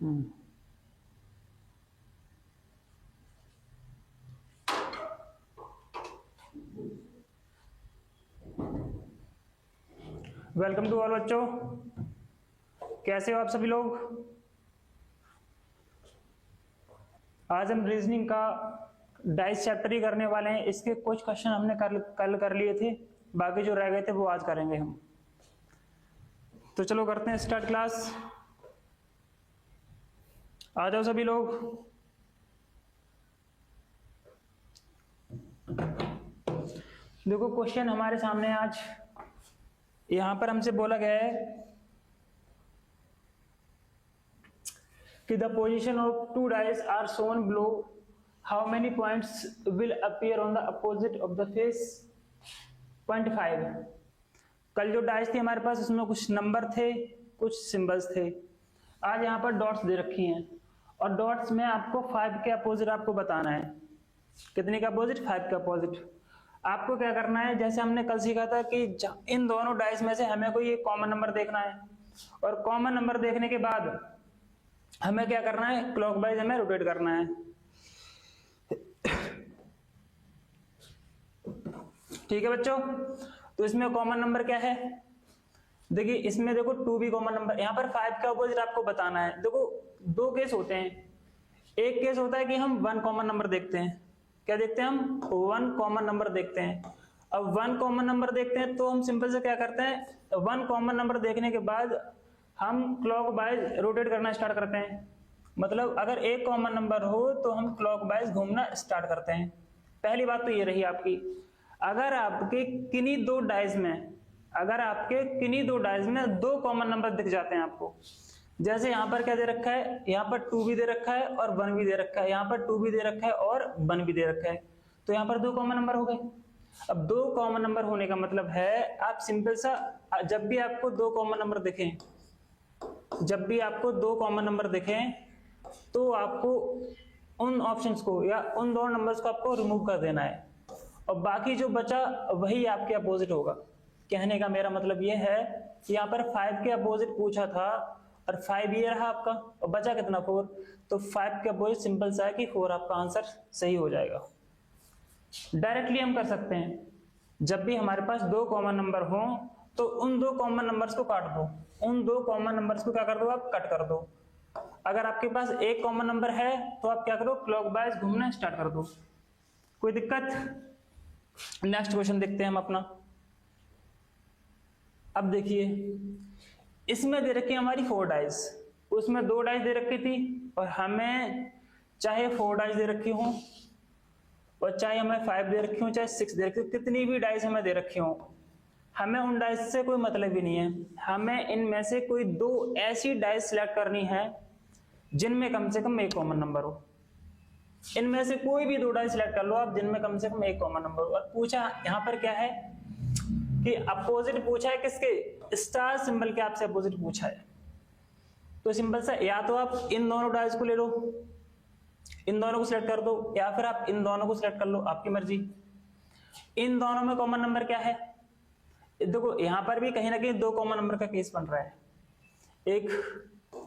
Welcome to all बच्चों, कैसे हो आप सभी लोग। आज हम रीजनिंग का डाइस चैप्टर ही करने वाले हैं। इसके कुछ क्वेश्चन हमने कल कर लिए थे, बाकी जो रह गए थे वो आज करेंगे हम। तो चलो करते हैं स्टार्ट क्लास। आ जाओ सभी लोग। देखो क्वेश्चन हमारे सामने आज यहां पर हमसे बोला गया है कि the position of two dice are shown below, how many points will appear on the opposite of the face. 0.5। कल जो डाइस थी हमारे पास उसमें कुछ नंबर थे, कुछ सिंबल्स थे। आज यहाँ पर डॉट्स दे रखी हैं और डॉट्स में आपको 5 के अपोजिट आपको बताना है। कितने का अपोजिट? 5 का अपोजिट। आपको क्या करना है, जैसे हमने कल सीखा था कि इन दोनों डाइस में से हमें कोई एक कॉमन नंबर देखना है और कॉमन नंबर देखने के बाद हमें क्या करना है, क्लॉकवाइज हमें रोटेट करना है। ठीक है बच्चों, तो इसमें कॉमन नंबर क्या है? देखिए इसमें देखो 2 भी कॉमन नंबर, यहाँ पर 5 का अपोजिट आपको बताना है। देखो दो केस होते हैं। एक केस होता है कि हम 1 कॉमन नंबर देखते हैं। क्या देखते हैं हम? 1 कॉमन नंबर देखते हैं। अब 1 कॉमन नंबर देखते हैं तो हम सिंपल से क्या करते हैं, 1 कॉमन नंबर देखने के बाद हम क्लॉकवाइज रोटेट करना स्टार्ट करते हैं। मतलब अगर एक कॉमन नंबर हो तो हम क्लॉकवाइज घूमना स्टार्ट करते हैं। पहली बात तो ये रही आपकी। अगर आपके किन्हीं दो डाइस में 2 कॉमन नंबर दिख जाते हैं आपको, जैसे यहाँ पर क्या दे रखा है, यहाँ पर 2 भी दे रखा है और 1 भी दे रखा है, यहाँ पर 2 भी दे रखा है और 1 भी दे रखा है, तो यहाँ पर 2 कॉमन नंबर हो गए। अब 2 कॉमन नंबर होने का मतलब है, आप सिंपल सा जब भी आपको 2 कॉमन नंबर दिखें, तो आपको उन ऑप्शंस को या उन दोनों नंबर्स को आपको रिमूव कर देना है और बाकी जो बचा वही आपके अपोजिट होगा। कहने का मेरा मतलब ये है कि यहाँ पर 5 के अपोजिट पूछा था और 5 ये रहा आपका और बचा कितना 4, तो 5 के अपोजिट सिंपल सा है कि 4 आपका आंसर सही हो जाएगा। डायरेक्टली हम कर सकते हैं, जब भी हमारे पास 2 कॉमन नंबर हो तो उन 2 कॉमन नंबर्स को काट दो, उन 2 कॉमन नंबर्स को क्या कर दो, आप कट कर दो। अगर आपके पास एक कॉमन नंबर है तो आप क्या करो, क्लॉकवाइज घूमना स्टार्ट कर दो। कोई दिक्कत? नेक्स्ट क्वेश्चन देखते हैं हम अपना। अब देखिए इसमें दे रखी हमारी 4 डाइस, उसमें 2 डाइस दे रखी थी और हमें चाहे 4 डाइस दे रखी हो और चाहे हमें 5 दे रखी हो, चाहे 6 दे रखी हो, कितनी भी डाइस हमें दे रखी हो, हमें उन डाइस से कोई मतलब ही नहीं है। हमें इनमें से कोई 2 ऐसी डाइस सिलेक्ट करनी है जिनमें कम से कम एक कॉमन नंबर हो। इनमें से कोई भी 2 डाइस सिलेक्ट कर लो आप जिनमें कम से कम एक कॉमन नंबर हो। और पूछा यहाँ पर क्या है कि अपोजिट पूछा है किसके, स्टार सिंबल के आपसे अपोजिट पूछा है। तो सिंपल सा, या तो आप इन दोनों डाइस को ले लो, इन दोनों को सिलेक्ट कर दो, या फिर आप इन दोनों को सिलेक्ट कर लो, आपकी मर्जी। इन दोनों में कॉमन नंबर क्या है? देखो यहां पर भी कहीं ना कहीं 2 कॉमन नंबर का केस बन रहा है, एक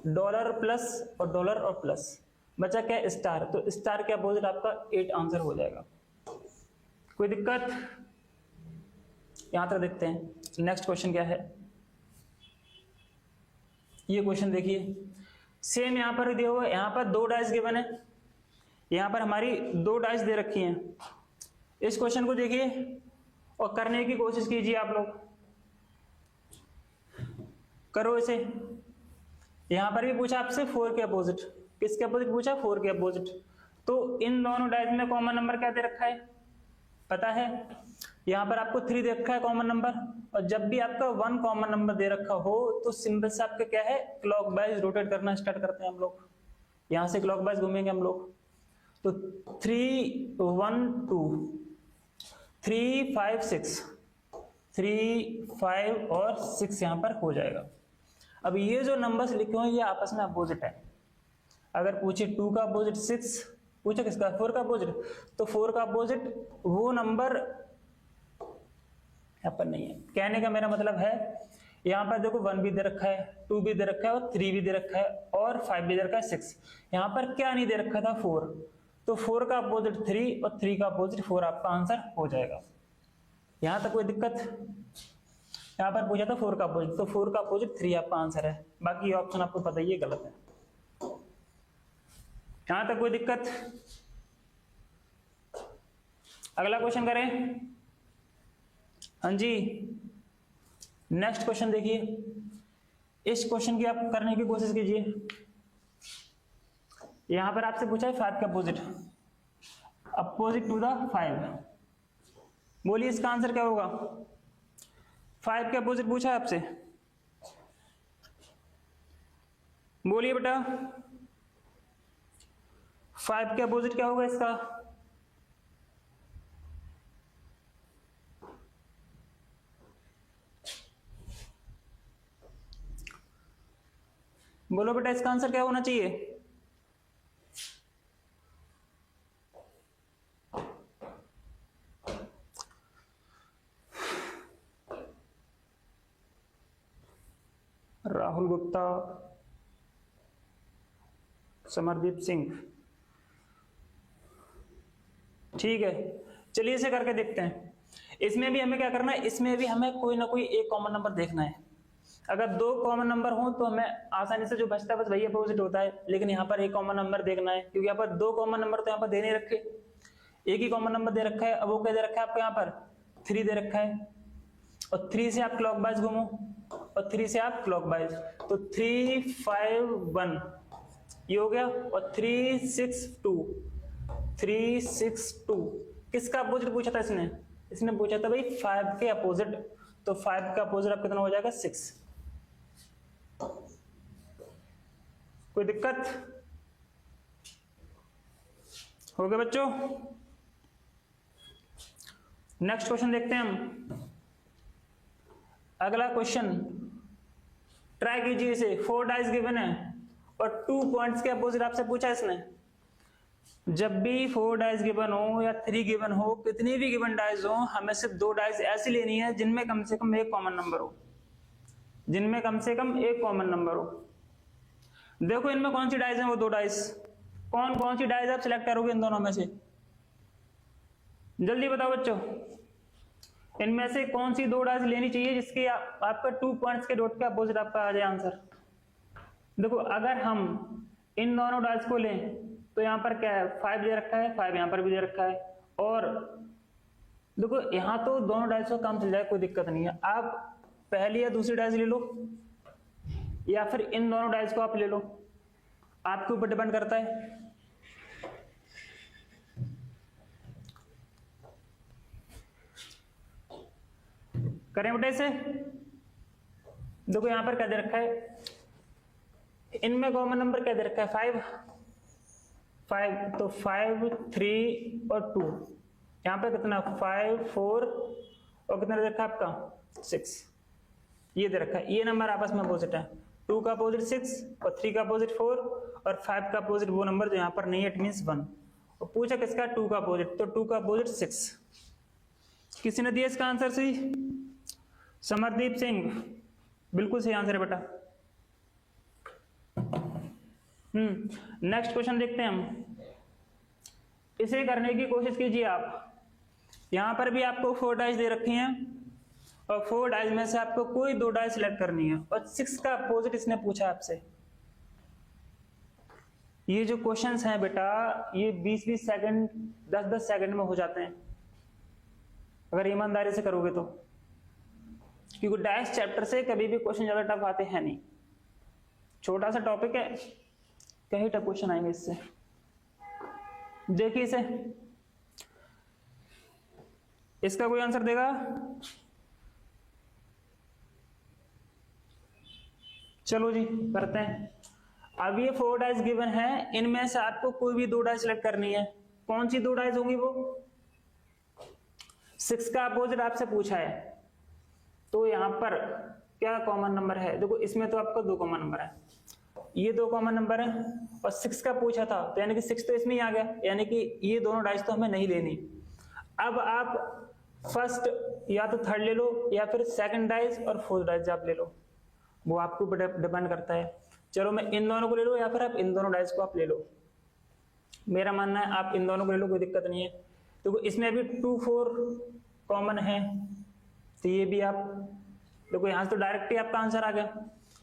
डॉलर प्लस और डॉलर और प्लस, बचा क्या है, स्टार। तो स्टार के अपोजिट आपका 8 आंसर हो जाएगा। कोई दिक्कत? यहां तक देखते हैं। नेक्स्ट क्वेश्चन क्या है, ये क्वेश्चन देखिए सेम यहां पर दिया हुआ है। यहां पर 2 डाइस गिवन है, यहां पर हमारी 2 डाइस दे रखी हैं। इस क्वेश्चन को देखिए और करने की कोशिश कीजिए, आप लोग करो इसे। यहां पर भी पूछा आपसे 4 के अपोजिट, किसके अपोजिट पूछा, 4 के अपोजिट। तो इन दोनों डाइस में कॉमन नंबर क्या दे रखा है पता है? यहां पर आपको 3 दे रखा है कॉमन नंबर, और जब भी आपका 1 कॉमन नंबर दे रखा हो तो सिंपल से आपका क्या है, क्लॉकवाइज रोटेट करना स्टार्ट करते हैं हम लोग। यहां से क्लॉकवाइज घूमेंगे हम लोग। तो 3 1 2 3 5 6, 3 5 और 6 यहां पर हो जाएगा। अब ये जो नंबर्स लिखे हुए हैं ये आपस में अपोजिट है। अगर पूछे 2 का अपोजिट 6, पूछे किसका, 4 का अपोजिट, तो 4 का अपोजिट वो नंबर यहाँ पर नहीं है। कहने का मेरा मतलब है यहाँ पर देखो 1 भी दे रखा है, 2 भी दे रखा है और 3 भी दे रखा है और 5 भी दे रखा है 6। यहाँ पर क्या नहीं दे रखा था 4, तो 4 का अपोजिट 3 और 3 का अपोजिट 4 आपका आंसर हो जाएगा। यहाँ तक कोई दिक्कत? यहाँ पर पूछा था 4 का अपोजिट, तो 4 का अपोजिट 3 आपका आंसर है, बाकी ऑप्शन आपको पता ही है गलत है। यहाँ तक कोई दिक्कत? अगला क्वेश्चन करें। हाँ जी, नेक्स्ट क्वेश्चन देखिए, इस क्वेश्चन की आप करने की कोशिश कीजिए। यहां पर आपसे पूछा है 5 का अपोजिट, अपोजिट टू द 5, बोलिए इसका आंसर क्या होगा? 5 के अपोजिट पूछा है आपसे, बोलिए बेटा 5 के अपोजिट क्या होगा इसका? बोलो बेटा इसका आंसर क्या होना चाहिए? राहुल गुप्ता, समरदीप सिंह, ठीक है, चलिए इसे करके देखते हैं। इसमें भी हमें क्या करना है, इसमें भी हमें कोई ना कोई एक कॉमन नंबर देखना है। अगर 2 कॉमन नंबर हो तो हमें आसानी से जो बचता है बस वही अपोजिट होता है, लेकिन यहाँ पर एक कॉमन नंबर देखना है, क्योंकि यहाँ पर 2 कॉमन नंबर तो यहाँ पर दे नहीं रखे, एक ही कॉमन नंबर दे रखा है। अब वो क्या दे रखा है आपको? यहाँ पर 3 दे रखा है, और 3 से आप क्लॉकवाइज घूमो, और 3 से आप क्लॉकवाइज, तो 3 5 1 ये हो गया, और 3 6 2 3 6 2। किसका अपोजिट पूछा था इसने? इसने पूछा था भाई 5 के अपोजिट, तो 5 का अपोजिट अब कितना हो जाएगा? 6। कोई दिक्कत? हो गया बच्चों? नेक्स्ट क्वेश्चन देखते हैं हम। अगला क्वेश्चन ट्राई कीजिए इसे। 4 डाइस गिवन है और 2 पॉइंट्स के अपोजिट आपसे पूछा है इसने। जब भी 4 डाइस गिवन हो या 3 गिवन हो, कितनी भी गिवन डाइस हो, हमें सिर्फ 2 डाइस ऐसी लेनी है जिनमें कम से कम एक कॉमन नंबर हो, जिनमें कम से कम एक कॉमन नंबर हो। देखो इनमें कौन सी डाइस है, वो 2 डाइस, कौन कौन सी डाइस आप सिलेक्ट करोगे इन दोनों में से? जल्दी बताओ बच्चों, इनमें से कौन सी 2 डाइस लेनी चाहिए जिसकी आपका 2 पॉइंट्स के डॉट के अपोजिट आपका आ जाए आंसर? देखो अगर हम इन दोनों डाइस को लें तो यहाँ पर क्या है? 5 दे रखा है, 5 यहाँ पर भी दे रखा है, और देखो यहाँ तो दोनों डाइस को काम चल जाए, कोई दिक्कत नहीं है। आप पहली या दूसरी डाइस ले लो, या फिर इन दोनों डाइस को आप ले लो, आपके ऊपर डिपेंड करता है। करें बेटे इसे। देखो यहां पर क्या दे रखा है, इनमें कॉमन नंबर क्या दे रखा है? 5, तो 5 3 और 2, यहां पर कितना? 5 4 और कितना दे रखा है आपका? 6, ये दे रखा है। ये नंबर आपस में अपोजिट है, 2 का अपोजिट 6 और 3 का अपोजिट 4 और 5 का अपोजिट वो नंबर जो यहाँ पर नहीं है, इट मींस 1। और पूछा किसका? 2 का अपोजिट, तो 2 का अपोजिट 6। किसी ने दिया इसका आंसर सही? समरदीप सिंह, बिल्कुल सही आंसर है बेटा। नेक्स्ट क्वेश्चन देखते हैं हम। इसे करने की कोशिश कीजिए आप। यहां पर भी आपको 4 डाइस दे रखी हैं और 4 डाइस में से आपको कोई 2 डाइस सिलेक्ट करनी है, और 6 का अपोजिट इसने पूछा आपसे। ये जो क्वेश्चंस हैं बेटा, ये 20-20 सेकंड 10-10 सेकंड में हो जाते हैं अगर ईमानदारी से करोगे तो, क्योंकि डाइस चैप्टर से कभी भी क्वेश्चन ज्यादा टफ आते हैं नहीं। छोटा सा टॉपिक है, कई टफ क्वेश्चन आएंगे इससे। देखिए इसे, इसका कोई आंसर देगा? चलो जी करते हैं। अब ये 4 डाइस गिवन है, इनमें से आपको कोई भी 2 डाइस सिलेक्ट करनी है। कौन सी 2 डाइस होंगी वो? 6 का अपोजिट आपसे पूछा है, तो यहां पर क्या कॉमन नंबर है? देखो इसमें तो आपको 2 कॉमन नंबर है, ये 2 कॉमन नंबर है, और 6 का पूछा था, तो यानी कि 6 तो इसमें ही आ गया, यानी कि ये दोनों डाइस तो हमें नहीं लेनी। अब आप फर्स्ट या तो थर्ड ले लो या फिर सेकंड डाइस और फोर्थ डाइस आप ले लो, वो आपके ऊपर डिपेंड करता है। चलो मैं इन दोनों को ले लो या फिर आप इन दोनों डाइस को आप ले लो। मेरा मानना है आप इन दोनों को ले लो, कोई दिक्कत नहीं है। देखो इसमें भी 2 4 कॉमन है, तो ये भी आप देखो यहां से तो डायरेक्ट ही आपका आंसर आ गया,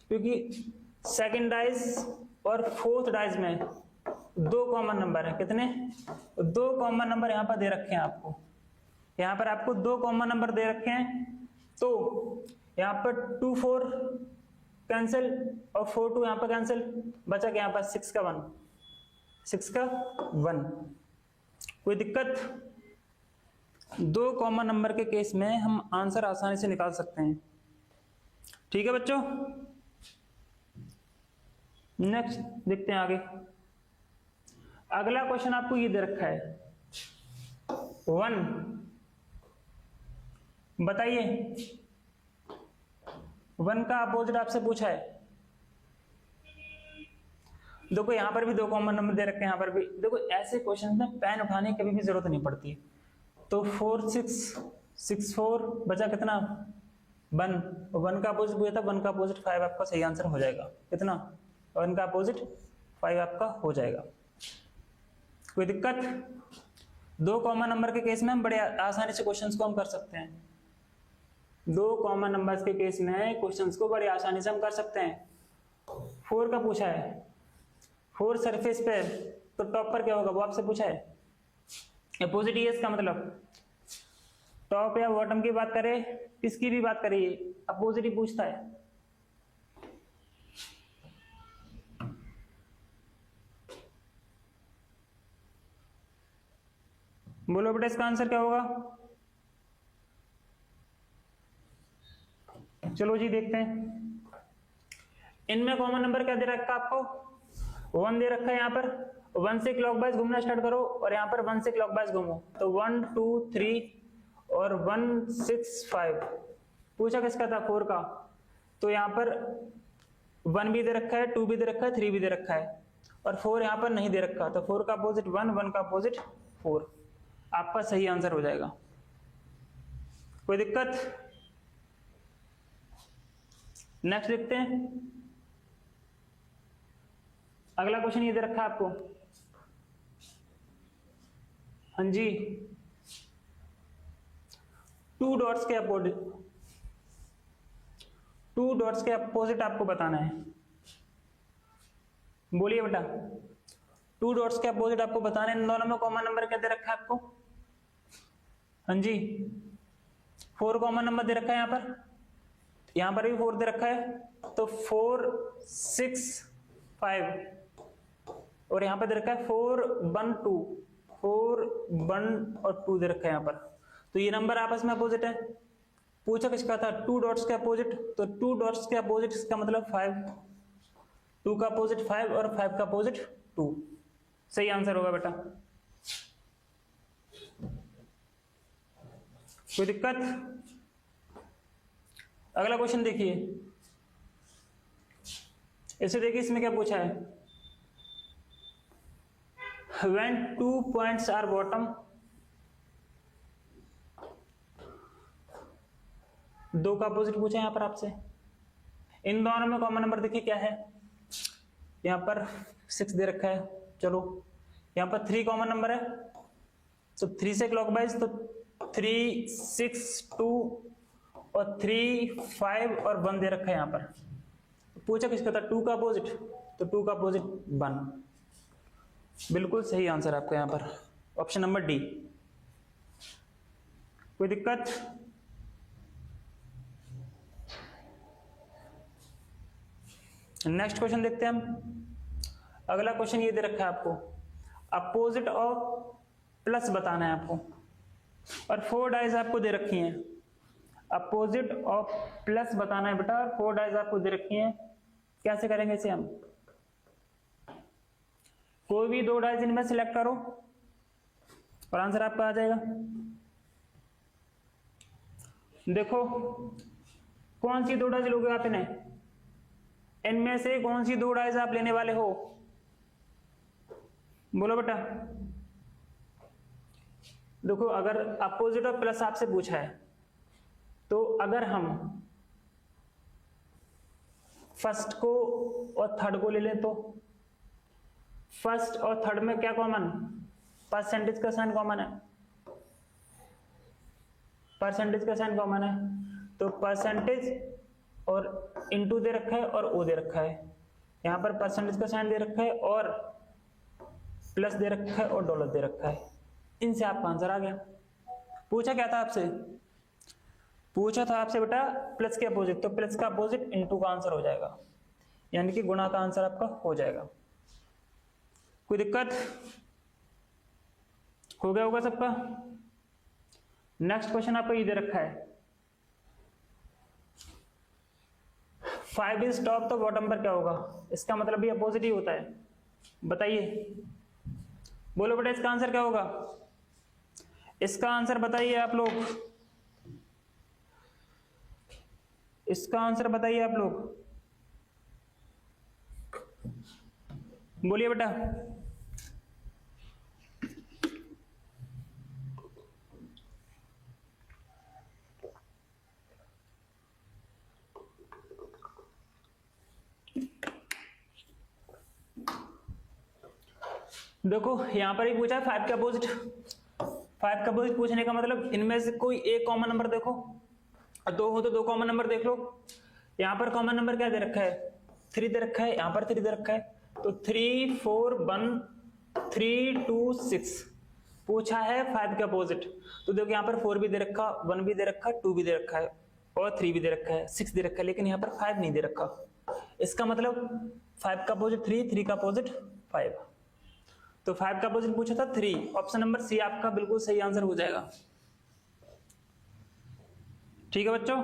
क्योंकि सेकंड डाइस और फोर्थ डाइस में 2 कॉमन नंबर है। कितने? 2 कॉमन नंबर यहाँ पर दे रखे हैं आपको, यहाँ पर आपको 2 कॉमन नंबर दे रखे हैं। तो यहाँ पर 2 4 कैंसिल और 4 2 यहाँ पर कैंसिल, बचा क्या यहाँ पर 6 का 1, 6 का 1। कोई दिक्कत? 2 कॉमन नंबर के केस में हम आंसर आसानी से निकाल सकते हैं। ठीक है बच्चों, नेक्स्ट देखते हैं आगे। अगला क्वेश्चन आपको ये दे रखा है 1, बताइए 1 का अपोजिट आपसे पूछा है। देखो यहां पर भी 2 कॉमन नंबर दे रखे हैं, यहां पर भी देखो। ऐसे क्वेश्चन में पेन उठाने की कभी भी जरूरत नहीं पड़ती। तो 4 6 6 4 बचा कितना 1, 1 का अपोजिट पूछा था, 1 का अपोजिट 5 आपका सही आंसर हो जाएगा। कितना? 1 का अपोजिट 5 आपका हो जाएगा। कोई दिक्कत? 2 कॉमन नंबर के केस में हम बड़े आसानी से क्वेश्चंस को हम कर सकते हैं। 2 कॉमन नंबर्स के केस में क्वेश्चंस को बड़े आसानी से हम कर सकते हैं। 4 का पूछा है, 4 सरफेस पे, तो टॉप पर क्या होगा वो आपसे पूछा है। अपोजिट ही है इसका मतलब। टॉप या बॉटम की बात करें, किसकी भी बात करिए, अपोजिट ही पूछता है। बोलो बेटा इसका आंसर क्या होगा? चलो जी देखते हैं। इनमें कॉमन नंबर क्या दे रखा है आपको? 1 दे रखा है। यहाँ पर 1 से क्लॉकवाइज घूमना स्टार्ट करो और यहाँ पर 1 से क्लॉकवाइज घूमो, तो 1 2 3 और 1 6 5। पूछा किसका था? 4 का। तो यहाँ पर 1 भी दे रखा है, 2 भी दे रखा है, 3 भी दे रखा है, और 4 यहाँ पर नहीं दे रखा। तो 4 का अपोजिट 1, 1 का अपोजिट 4, आपका सही आंसर हो जाएगा। कोई दिक्कत? नेक्स्ट देखते हैं। अगला क्वेश्चन ये दे रखा है आपको। हाँ जी, 2 डॉट्स के अपोजिट, 2 डॉट्स के अपोजिट आपको बताना है। बोलिए बेटा, 2 डॉट्स के अपोजिट आपको बताना है। इन दोनों में कॉमन नंबर क्या दे रखा है आपको? हाँ जी, 4 कॉमन नंबर दे रखा है। यहाँ पर भी 4 दे रखा है, तो 4 6 5, और यहाँ पर दे रखा है 4 1 2, 4 1 और 2 दे रखा है यहाँ पर। तो ये नंबर आपस में अपोजिट है। पूछा किसका था? 2 डॉट्स के अपोजिट, तो 2 डॉट्स के अपोजिट इसका मतलब 5, 2 का अपोजिट 5 और 5 का अपोजिट 2, सही आंसर होगा बेटा। कोई दिक्कत? अगला क्वेश्चन देखिए, इसे देखिए, इसमें क्या पूछा है? When 2 points are bottom, 2 का अपोजिट पूछा है यहाँ पर आपसे। इन दोनों में कॉमन नंबर देखिए क्या है। यहाँ पर 6 दे रखा है, चलो यहाँ पर 3 कॉमन नंबर है, तो 3 से क्लॉकवाइज, तो 3 6 2 और 3 5 और 1 दे रखा है यहाँ पर। पूछा किसका था? 2 का अपोजिट, तो 2 का अपोजिट 1, बिल्कुल सही आंसर आपका यहाँ पर, ऑप्शन नंबर डी। कोई दिक्कत? नेक्स्ट क्वेश्चन देखते हैं हम। अगला क्वेश्चन ये दे रखा है आपको, अपोजिट ऑफ प्लस बताना है आपको, और 4 डाइज आपको दे रखी हैं। अपोजिट ऑफ प्लस बताना है बेटा, 4 डाइज आपको दे रखी हैं। कैसे करेंगे इसे हम? कोई भी 2 डाइज इनमें सिलेक्ट करो और आंसर आपका आ जाएगा। देखो कौन सी 2 डाइज लोगे आप इन्हें, इनमें से कौन सी 2 डाइज आप लेने वाले हो? बोलो बेटा। देखो अगर अपोजिट और प्लस आपसे पूछा है तो अगर हम फर्स्ट को और थर्ड को ले लें तो फर्स्ट और थर्ड में क्या कॉमन, परसेंटेज का साइन कॉमन है, परसेंटेज का साइन कॉमन है, तो परसेंटेज और इनटू दे रखा है और ओ दे रखा है, यहां पर परसेंटेज का साइन दे रखा है और प्लस दे रखा है और डॉलर दे रखा है। इनसे आपका आंसर आ गया। पूछा क्या था आपसे, पूछा था आपसे बेटा प्लस के अपोजिट, तो प्लस का अपोजिट इनटू का आंसर हो जाएगा, यानी कि गुणा का आंसर आपका हो जाएगा। कोई दिक्कत, हो गया होगा सबका। नेक्स्ट क्वेश्चन आपको ये दे रखा है 5 इज टॉप तो बॉटम पर क्या होगा, इसका मतलब ये अपोजिट ही होता है, बताइए, बोलो बेटा इसका आंसर क्या होगा, इसका आंसर बताइए आप लोग, इसका आंसर बताइए आप लोग, बोलिए बेटा। देखो यहां पर ही पूछा है 5 का अपोजिट, 5 का अपोजिट पूछने का मतलब इनमें से कोई एक कॉमन नंबर देखो, और दो हो तो दो कॉमन नंबर देख लो। यहां पर कॉमन नंबर क्या दे रखा है, 3 दे रखा है, यहां पर 3 दे रखा है, तो 3 4 1 3 2 6 पूछा है 5 का अपोजिट, तो देखो यहां पर 4 भी दे रखा, 1 भी दे रखा, 2 भी दे रखा है और 3 भी दे रखा है, 6 दे रखा है, लेकिन यहां पर 5 नहीं दे रखा। इसका मतलब 5 का अपोजिट 3, 3 का अपोजिट 5, तो 5 का अपोजिट पूछा था 3, ऑप्शन नंबर सी आपका बिल्कुल सही आंसर हो जाएगा। ठीक है बच्चों,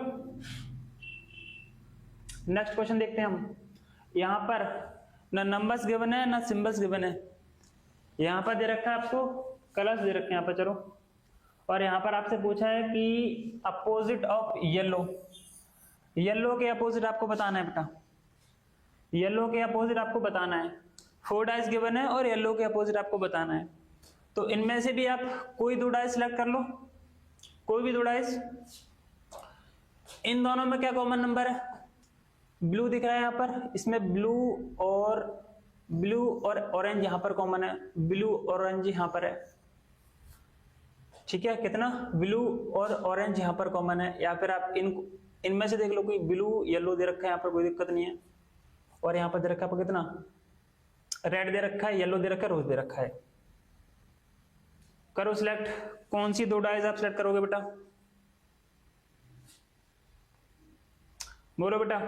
नेक्स्ट क्वेश्चन देखते हैं हम। यहां पर ना नंबर्स गिवन है ना सिंबल्स गिवन है, यहां पर दे रखा है आपको कलर्स दे रखे हैं यहां पर, चलो, और यहां पर आपसे पूछा है कि अपोजिट ऑफ येलो, येलो के अपोजिट आपको बताना है बेटा, येलो के अपोजिट आपको बताना है, 4 डाइस गिवन है और येलो के अपोजिट आपको बताना है, तो इनमें से भी आप कोई 2 डाइस सिलेक्ट कर लो, कोई भी 2 डाइस। इन दोनों में क्या कॉमन नंबर है, ब्लू दिख रहा है यहां पर, इसमें ब्लू और ऑरेंज यहां पर कॉमन है, ब्लू ऑरेंज यहां पर है, ठीक है, कितना, ब्लू और ऑरेंज यहां पर कॉमन है, या फिर आप इनमें से देख लो कोई ब्लू येलो दे रखा है यहां पर, कोई दिक्कत नहीं है, और यहां पर दे रखा है कितना, रेड दे रखा है, येलो दे रखा है, रोज दे रखा है। करो सिलेक्ट, कौन सी 2 डाइज आप सिलेक्ट करोगे बेटा, बोलो बेटा।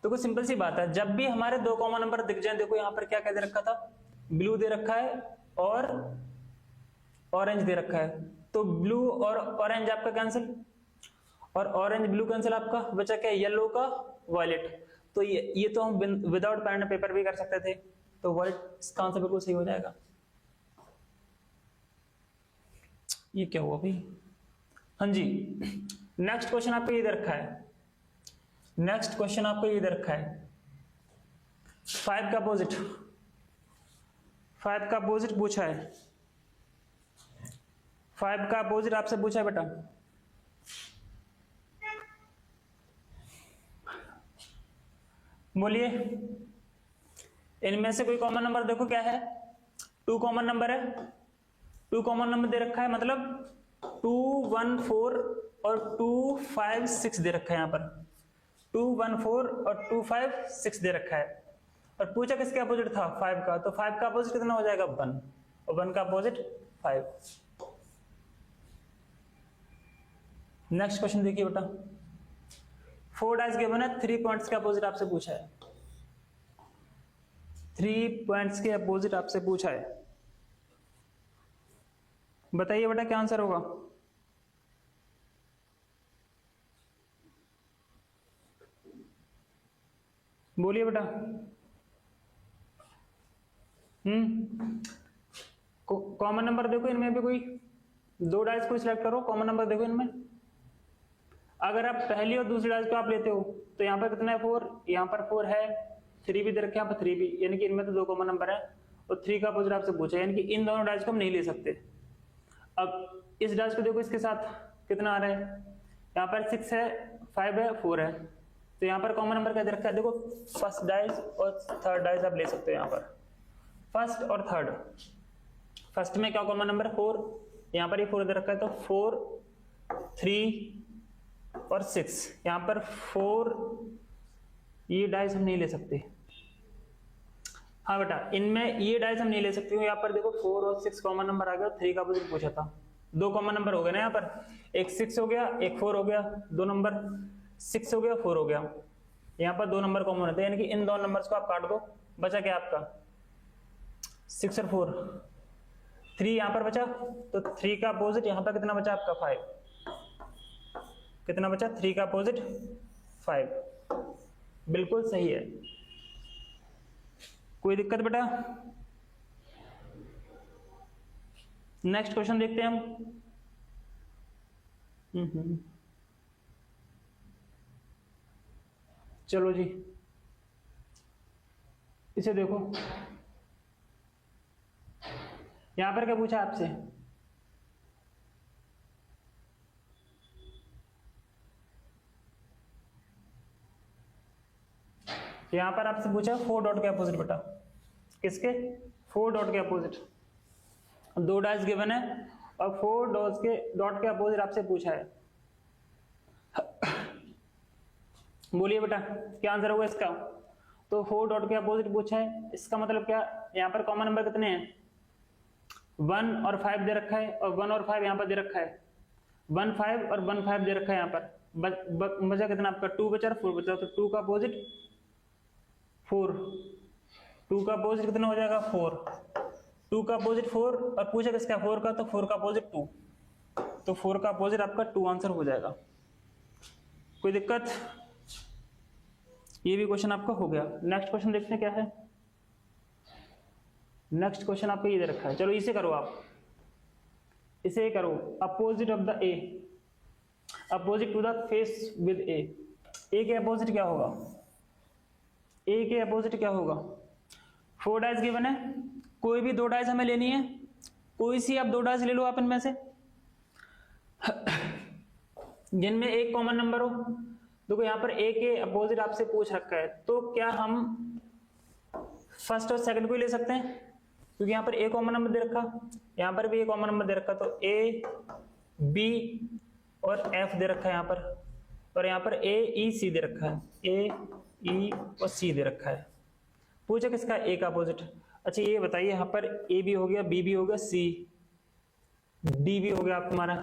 तो कुछ सिंपल सी बात है, जब भी हमारे 2 कॉमन नंबर दिख जाए, देखो यहां पर क्या क्या दे रखा था, ब्लू दे रखा है और ऑरेंज दे रखा है, तो ब्लू और ऑरेंज आपका कैंसिल, और ऑरेंज ब्लू कैंसिल, आपका बचा क्या, येलो का वायलेट, तो ये तो हम विदाउट पेन पेपर भी कर सकते थे, तो वायलेट इसका आंसर बिल्कुल सही हो जाएगा। ये क्या हुआ भाई, हाँ जी, नेक्स्ट क्वेश्चन आपको ये दे रखा है, नेक्स्ट क्वेश्चन आपको ये दे रखा है 5 का अपोजिट, 5 का अपोजिट पूछा है, 5 का अपोजिट आपसे पूछा है बेटा, बोलिए, इनमें से कोई कॉमन नंबर देखो क्या है, 2 कॉमन नंबर है, 2 कॉमन नंबर दे रखा है, मतलब 2 1 4 और 2 5 6 दे रखा है, यहां पर 2 1 4 और 2 5 6 दे रखा है, और पूछा किसके अपोजिट था, 5 का, तो 5 का अपोजिट कितना हो जाएगा, 1, और 1 का अपोजिट 5। नेक्स्ट क्वेश्चन देखिए बेटा, 4 डाइस गिवन है, 3 पॉइंट्स के अपोजिट आपसे पूछा है, 3 पॉइंट्स के अपोजिट आपसे पूछा है, बताइए बेटा क्या आंसर होगा, बोलिए बेटा। कॉमन नंबर देखो इनमें भी कोई 2 डाइस को सिलेक्ट करो, कॉमन नंबर देखो इनमें, अगर आप पहली और दूसरी डाइस को आप लेते हो तो यहाँ पर कितना है, 4, यहाँ पर 4 है, 3 भी दे रखे, यहाँ पर 3 भी, यानी कि इनमें तो 2 कॉमन नंबर है, और 3 का अपोजिट आपसे पूछा है, यानी कि इन दोनों डाइस को हम नहीं ले सकते। अब इस डाइस को देखो, इसके साथ कितना आ रहा है, यहाँ पर 6 है, 5 है, 4 है, तो यहाँ पर कॉमन नंबर क्या दे रखा है, देखो फर्स्ट डाइस और थर्ड डाइस आप ले सकते हो यहाँ पर, फर्स्ट और थर्ड। फर्स्ट में क्या कॉमन नंबर है, 4, यहाँ पर ये 4 दे रखा है, तो 4, 3 और 6, यहाँ पर 4, ये डाइस हम नहीं ले सकते। हाँ बेटा, इनमें ये डाइस हम नहीं ले सकते हो। यहाँ पर देखो 4 और 6 कॉमन नंबर आ गया, 3 का पोजीशन पूछा था, 2 कॉमन नंबर हो गए ना यहाँ पर, एक 6 हो गया, एक 4 हो गया, 2 नंबर 6 हो गया, 4 हो गया, यहाँ पर 2 नंबर कॉमन होते हैं, यानी कि इन 2 नंबर्स को आप काट दो, बचा क्या आपका 6 और 4, 3 यहाँ पर बचा, तो 3 का अपोजिट यहाँ पर कितना बचा आपका 5, कितना बचा 3 का अपोजिट 5, बिल्कुल सही है। कोई दिक्कत बेटा? नेक्स्ट क्वेश्चन देखते हैं हम। चलो जी, इसे देखो, यहां पर क्या पूछा आपसे, यहां पर आपसे पूछा 4 डॉट के अपोजिट बेटा, किसके 4 डॉट के अपोजिट, 2 डाइस गिवन है और 4 डॉट के अपोजिट आपसे पूछा है। बोलिए बेटा क्या आंसर होगा इसका, तो 4 डॉट के अपोजिट पूछा है, इसका मतलब क्या, यहाँ पर कॉमन नंबर कितने हैं, 1 और 5 दे रखा है, और 1 और 5 यहाँ पर दे रखा है, 1 5 और 1 5 दे रखा है, यहाँ पर बचा कितना आपका 2 बचा, 4 बचा, तो 2 का अपोजिट 4, 2 का अपोजिट कितना हो जाएगा 4, 2 का अपोजिट 4, और पूछा किसका 4 का, तो 4 का अपोजिट 2, तो 4 का अपोजिट आपका 2 आंसर हो जाएगा। कोई दिक्कत? ये भी क्वेश्चन आपका हो गया। नेक्स्ट क्वेश्चन देखते हैं क्या है। नेक्स्ट क्वेश्चन आपको ये दे रखा है, चलो इसे करो आप, इसे करो, opposite of the A, opposite to the face with A, A के अपोजिट क्या होगा, ए के अपोजिट क्या होगा, 4 डाइस गिवन है, कोई भी 2 डाइस हमें लेनी है, कोई सी आप 2 डाइस ले लो आप इनमें से जिनमें एक कॉमन नंबर हो। देखो यहाँ पर ए के अपोजिट आपसे पूछ रखा है, तो क्या हम फर्स्ट और सेकंड को ही ले सकते हैं, क्योंकि यहाँ पर ए कॉमन नंबर दे रखा, यहाँ पर भी ए कॉमन नंबर दे रखा, तो ए बी और एफ दे रखा है यहाँ पर, और यहाँ पर ए ई सी दे रखा है, ए ई और सी दे रखा है। पूछा किसका, ए का अपोजिट। अच्छा ये बताइए, यहाँ पर ए भी हो गया, बी भी हो गया, सी डी भी हो गया आप तुम्हारा,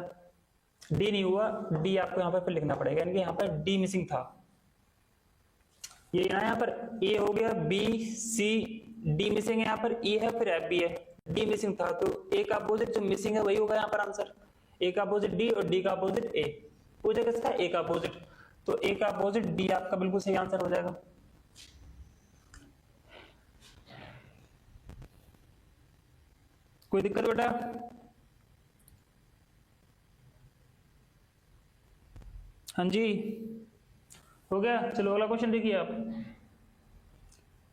डी नहीं हुआ, डी आपको यहाँ पर फिर लिखना पड़ेगा, यानी कि यहाँ पर डी मिसिंग था, ये यहाँ पर ए हो गया, बी सी डी मिसिंग है, यहाँ पर ई है, फिर एफ भी है, डी मिसिंग था, तो ए का अपोजिट जो मिसिंग है वही होगा यहाँ पर आंसर, ए का अपोजिट डी और डी का अपोजिट ए। पूछा किसका, ए का अपोजिट, तो ए का अपोजिट डी आपका बिल्कुल सही आंसर हो जाएगा। कोई दिक्कत बेटा? हाँ जी हो गया। चलो अगला क्वेश्चन देखिए आप,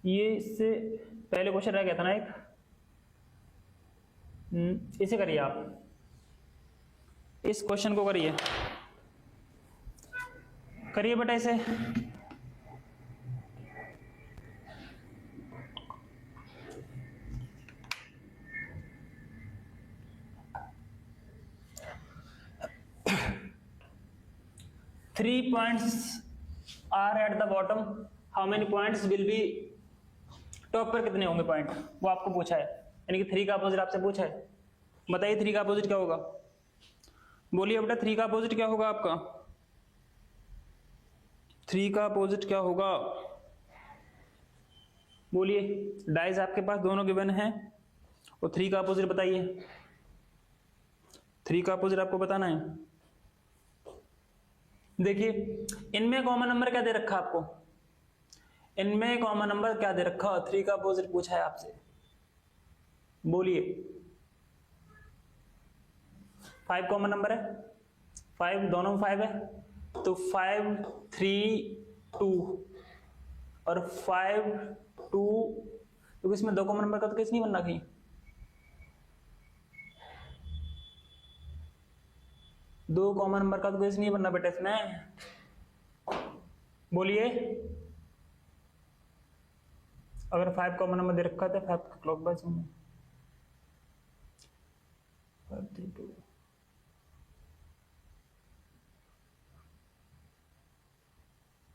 ये इससे पहले क्वेश्चन रह गया था ना एक, इसे करिए आप, इस क्वेश्चन को करिए, करिए बेटा इसे। Three points are at the bottom. How many points will be? Top पर कितने होंगे पॉइंट, वो आपको पूछा है, यानी कि 3 का अपोजिट आपसे पूछा है। बताइए 3 का अपोजिट क्या होगा, बोलिए बेटा 3 का अपोजिट क्या होगा आपका, 3 का अपोजिट क्या होगा, बोलिए। डाइस आपके पास दोनों गिवन हैं और 3 का अपोजिट बताइए, 3 का अपोजिट आपको बताना है। देखिए इनमें कॉमन नंबर क्या दे रखा आपको, इनमें कॉमन नंबर क्या दे रखा, 3 का अपोजिट पूछा है आपसे, बोलिए। 5 कॉमन नंबर है, 5 दोनों में 5 है, तो 5 3 2 और 5 2, तो इसमें 2 कॉमन नंबर का तो केस नहीं बनना कहीं, दो कॉमन नंबर का तो केस नहीं बनना बेटा इसमें, बोलिए। अगर 5 कॉमन नंबर दे रखा था 5 का क्लॉकवाइज होंगे। 5 3 2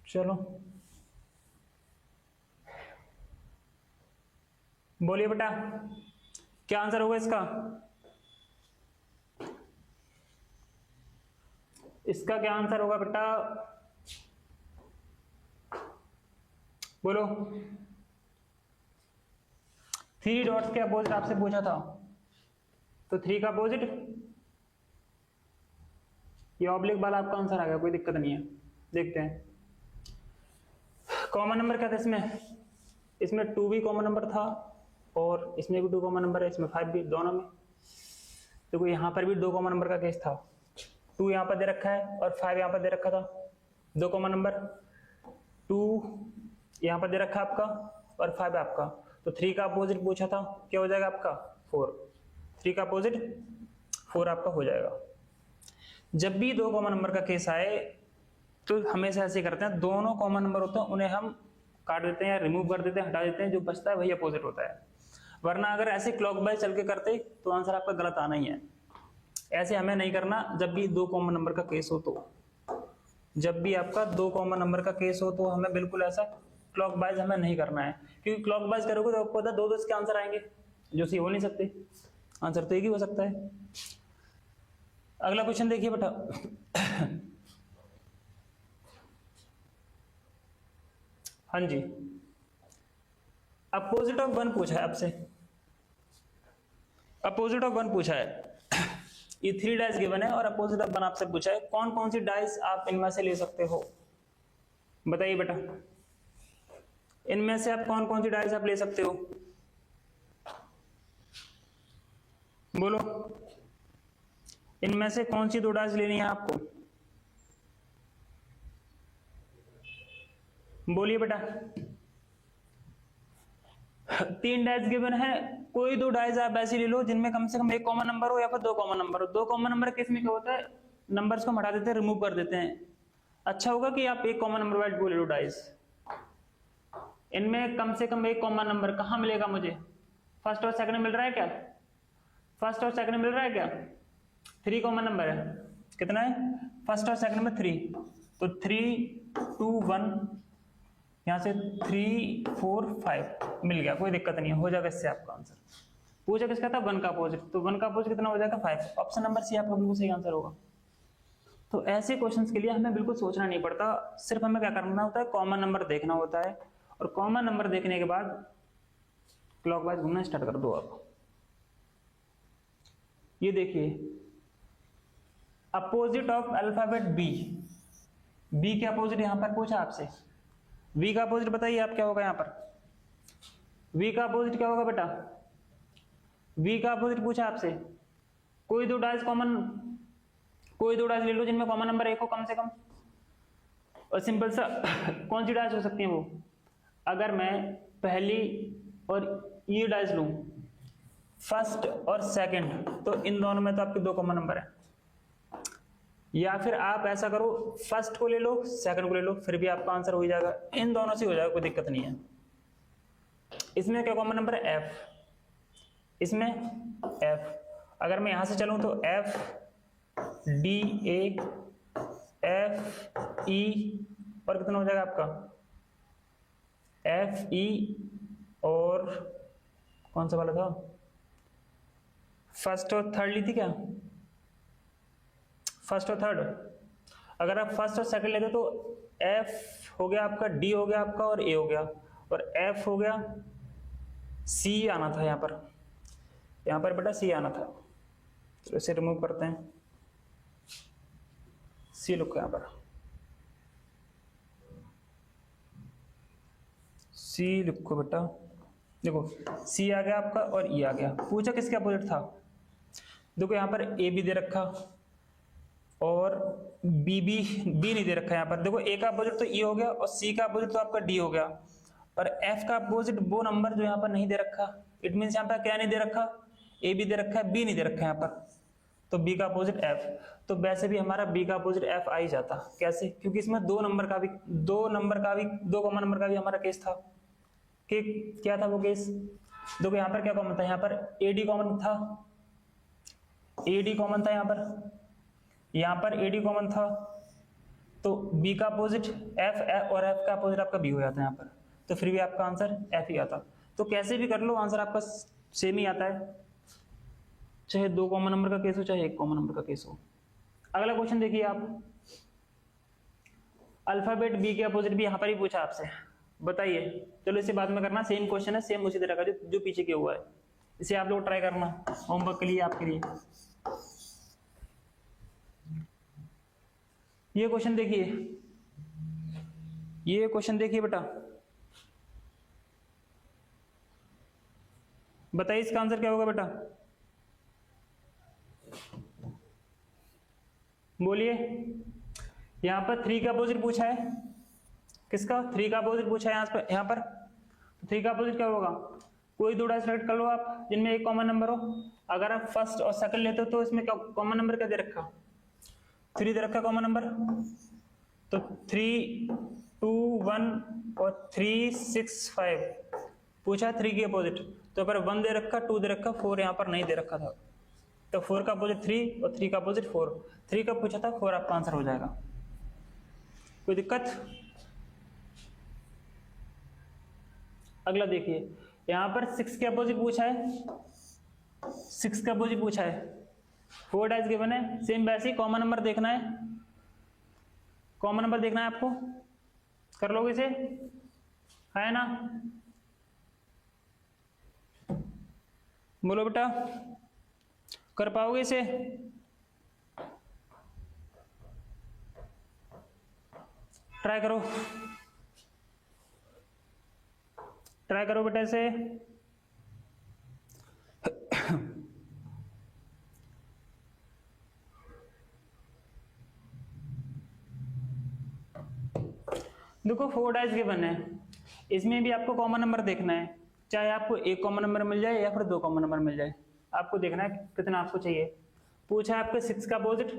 चलो बोलिए बेटा क्या आंसर होगा इसका? इसका क्या आंसर होगा बेटा, बोलो। 3 डॉट्स के अपोजिट आपसे पूछा था, तो 3 का अपोजिट ये ऑब्लिक वाला आपका आंसर आ गया, कोई दिक्कत नहीं है। देखते हैं कॉमन नंबर क्या था इसमें, इसमें 2 भी कॉमन नंबर था और इसमें भी 2 कॉमन नंबर है, इसमें 5 भी, दोनों में। देखो यहाँ पर भी 2 कॉमन नंबर का केस था, 2 यहाँ पर दे रखा है और 5 यहाँ पर दे रखा था, 2 कॉमन नंबर। 2 यहाँ पर दे रखा है आपका और 5 आपका, तो 3 का अपोजिट पूछा था, क्या हो जाएगा आपका 4। 3 का अपोजिट 4 आपका हो जाएगा। जब भी 2 कॉमन नंबर का केस आए तो हमेशा ऐसे करते हैं, दोनों कॉमन नंबर होते हैं उन्हें हम काट देते हैं या रिमूव कर देते हैं, हटा देते हैं, जो बचता है वही अपोजिट होता है। वरना अगर ऐसे क्लॉकवाइज चल के करते तो आंसर आपका गलत आना ही है। ऐसे हमें नहीं करना। जब भी 2 कॉमन नंबर का केस हो तो, जब भी आपका 2 कॉमन नंबर का केस हो तो हमें बिल्कुल ऐसा क्लॉकवाइज हमें नहीं करना है, क्योंकि क्लॉकवाइज करोगे तो आपको पता 2 इसके आंसर आएंगे जो सही हो नहीं सकते, आंसर तो एक ही हो सकता है। अगला क्वेश्चन देखिए बेटा। हाँ जी, अपोजिट ऑफ 1 पूछा है आपसे, अपोजिट ऑफ 1 पूछा है। ये 3 डाइस गिवन है और अपोजिट ऑफ 1 आपसे पूछा है, कौन कौन सी डाइस आप इनमें से ले सकते हो, बताइए बेटा। इनमें से आप कौन कौन सी डाइस आप ले सकते हो, बोलो। इनमें से कौन सी 2 डाइस लेनी है आपको, बोलिए बेटा। 3 डाइस गिवन है, कोई 2 डाइस आप ऐसी ले लो जिनमें कम से कम 1 कॉमन नंबर हो या फिर 2 कॉमन नंबर हो। 2 कॉमन नंबर केस में क्या होता है, नंबर्स को हटा देते हैं, रिमूव कर देते हैं। अच्छा होगा कि आप 1 कॉमन नंबर वाइज बोले लो डाइस। इनमें कम से कम 1 कॉमन नंबर कहाँ मिलेगा मुझे, फर्स्ट और सेकंड में मिल रहा है क्या, फर्स्ट और सेकंड में मिल रहा है क्या? 3 कॉमन नंबर है, कितना है, फर्स्ट और सेकंड में 3, तो 3 2 1, यहाँ से 3 4 5 मिल गया, कोई दिक्कत नहीं है, हो जाएगा इससे आपका आंसर। पूछा किसका था, 1 का अपोजिट, तो 1 का अपोजिट कितना हो जाएगा 5। ऑप्शन नंबर सी आपका बिल्कुल सही आंसर होगा। तो ऐसे क्वेश्चंस के लिए हमें बिल्कुल सोचना नहीं पड़ता, सिर्फ हमें क्या करना होता है, कॉमन नंबर देखना होता है, और कॉमन नंबर देखने के बाद क्लॉकवाइज घूमना स्टार्ट कर दो आप। ये देखिए opposite of alphabet B, B के अपोजिट यहां पर पूछा आपसे, वी का अपोजिट बताइए आप क्या होगा यहाँ पर, वी का अपोजिट क्या होगा बेटा, वी का अपोजिट पूछा आपसे। कोई 2 डाइस कॉमन, कोई 2 डाइस ले लो जिनमें कॉमन नंबर 1 हो कम से कम, और सिंपल सा कौन सी डाइस हो सकती है वो, अगर मैं पहली और ये डाइस लूं फर्स्ट और सेकंड, तो इन दोनों में तो आपके 2 कॉमन नंबर है। या फिर आप ऐसा करो, फर्स्ट को ले लो सेकंड को ले लो, फिर भी आपका आंसर हो जाएगा, इन दोनों से हो जाएगा, कोई दिक्कत नहीं है। इसमें क्या कॉमन नंबर है, एफ, इसमें एफ। अगर मैं यहां से चलूं तो F D A F E, और कितना हो जाएगा आपका एफ ई, और कौन सा वाला था, फर्स्ट और थर्ड ली थी क्या, फर्स्ट और थर्ड। अगर आप फर्स्ट और सेकंड लेते तो एफ हो गया आपका, डी हो गया आपका, और ए हो गया, और एफ हो गया, सी आना था यहाँ पर बेटा सी आना था, तो इसे रिमूव करते हैं, सी लिखो यहाँ पर, सी लिखो बेटा। देखो सी आ गया आपका और ई आ गया। पूछा किसके अपोजिट था, देखो यहाँ पर ए भी दे रखा और बी नहीं दे रखा। यहाँ पर देखो ए का अपोजिट तो ई हो गया और सी का अपोजिट तो आपका डी हो गया, और एफ का अपोजिट वो नंबर जो यहाँ पर नहीं दे रखा। इट मीन्स यहाँ पर क्या नहीं दे रखा, ए भी दे रखा है, बी नहीं दे रखा है यहाँ पर। तो बी का अपोजिट एफ, तो वैसे भी हमारा बी का अपोजिट एफ आ ही जाता। कैसे? क्योंकि इसमें दो कॉमन नंबर का भी हमारा केस था कि क्या था वो केस, देखो यहाँ पर क्या कॉमन था, यहाँ पर एडी कॉमन था, एडी कॉमन था, यहाँ पर एडी कॉमन था, तो बी का अपोजिट एफ और एफ का अपोजिट आपका बी हो जाता है यहाँ पर, तो फिर भी आपका आंसर एफ ही आता। तो कैसे भी कर लो आंसर आपका सेम ही आता है, चाहे दो कॉमन नंबर का केस हो चाहे एक कॉमन नंबर का केस हो। अगला क्वेश्चन देखिए आप, अल्फाबेट बी के अपोजिट भी यहाँ पर ही पूछा आपसे, बताइए। चलो इसे बाद में करना, सेम क्वेश्चन है, सेम उसी तरह का जो पीछे के हुआ है, इसे आप लोग ट्राई करना होमवर्क के लिए आपके लिए। ये क्वेश्चन देखिए, ये क्वेश्चन देखिए बेटा, बताइए इसका आंसर क्या होगा बेटा, बोलिए। यहां पर 3 का अपोजिट पूछा है, किसका? 3 का अपोजिट पूछा है यहाँ पर, तो 3 का अपोजिट क्या होगा? कोई दो डाइस सेलेक्ट कर लो आप जिनमें एक कॉमन नंबर हो। अगर आप फर्स्ट और सेकंड लेते हो तो इसमें क्या कॉमन नंबर क्या दे रखा? 3 दे रखा कॉमन नंबर, तो 3, 2, 1 और 3, 6, 5 पूछा 3 की अपोजिट, तो अगर 1 दे रखा, 2 दे रखा, 4 यहाँ पर नहीं दे रखा था, तो 4 का अपोजिट 3 और 3 का अपोजिट 4, 3 का पूछा था, 4 आपका आंसर हो जाएगा। कोई दिक्कत? अगला देखिए, यहां पर 6 के अपोजिट पूछा है, 6 का अपोजिट पूछा है, 4 डाइस गिवन है, सेम वैसे ही कॉमन नंबर देखना है, कॉमन नंबर देखना है आपको, कर लोगे इसे, है ना? बोलो बेटा, कर पाओगे इसे? ट्राई करो, ट्राई करो बेटा इसे। देखो 4 डाइस गिवन है, इसमें भी आपको कॉमन नंबर देखना है, चाहे आपको एक कॉमन नंबर मिल जाए या फिर दो कॉमन नंबर मिल जाए, आपको देखना है कितना आपको चाहिए। पूछा है आपके 6 का अपोजिट,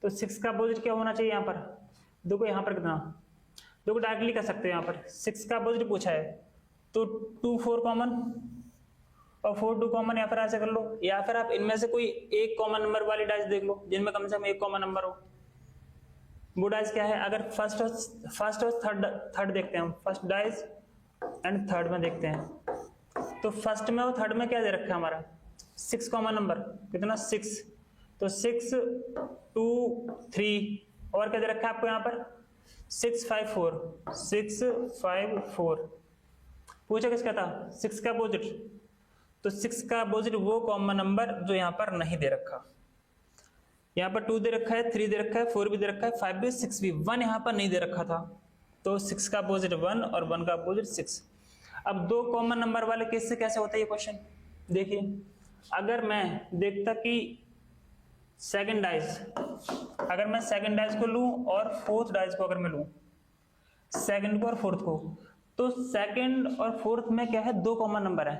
तो 6 का अपोजिट क्या होना चाहिए यहाँ पर? देखो यहाँ पर कितना, देखो डायरेक्टली कर सकते हैं, यहाँ पर 6 का अपोजिट पूछा है तो 2, 4 कॉमन और 4, 2 कॉमन, या फिर ऐसे कर लो, या फिर आप इनमें से कोई एक कॉमन नंबर वाली डाइस देख लो जिनमें कम से कम एक कॉमन नंबर हो। वो डाइस क्या है? अगर फर्स्ट और थर्ड देखते हैं, फर्स्ट डाइस एंड थर्ड में देखते हैं, तो फर्स्ट में और थर्ड में क्या दे रखा है हमारा? 6 कॉमन नंबर, कितना? 6, तो 6, 2, 3 और क्या दे रखा है आपको यहाँ पर? 6, 5, 4, 6, 5, 4। पूछा किसका था? 6 का अपोजिट, तो 6 का अपोजिट वो कॉमन नंबर जो यहाँ पर नहीं दे रखा, यहाँ पर 2 दे रखा है, 3 दे रखा है, 4 भी दे रखा है, 5 भी, 6 भी, 1 यहाँ पर नहीं दे रखा था, तो 6 का अपोजिट 1 और 1 का अपोजिट 6। अब दो कॉमन नंबर वाले केस से कैसे होता है ये क्वेश्चन? देखिए, अगर मैं देखता कि सेकंड डाइस, अगर मैं सेकंड डाइस को लूं और फोर्थ डाइस को अगर मैं लूं, सेकंड को और फोर्थ को, तो सेकंड और फोर्थ में क्या है? दो कॉमन नंबर है।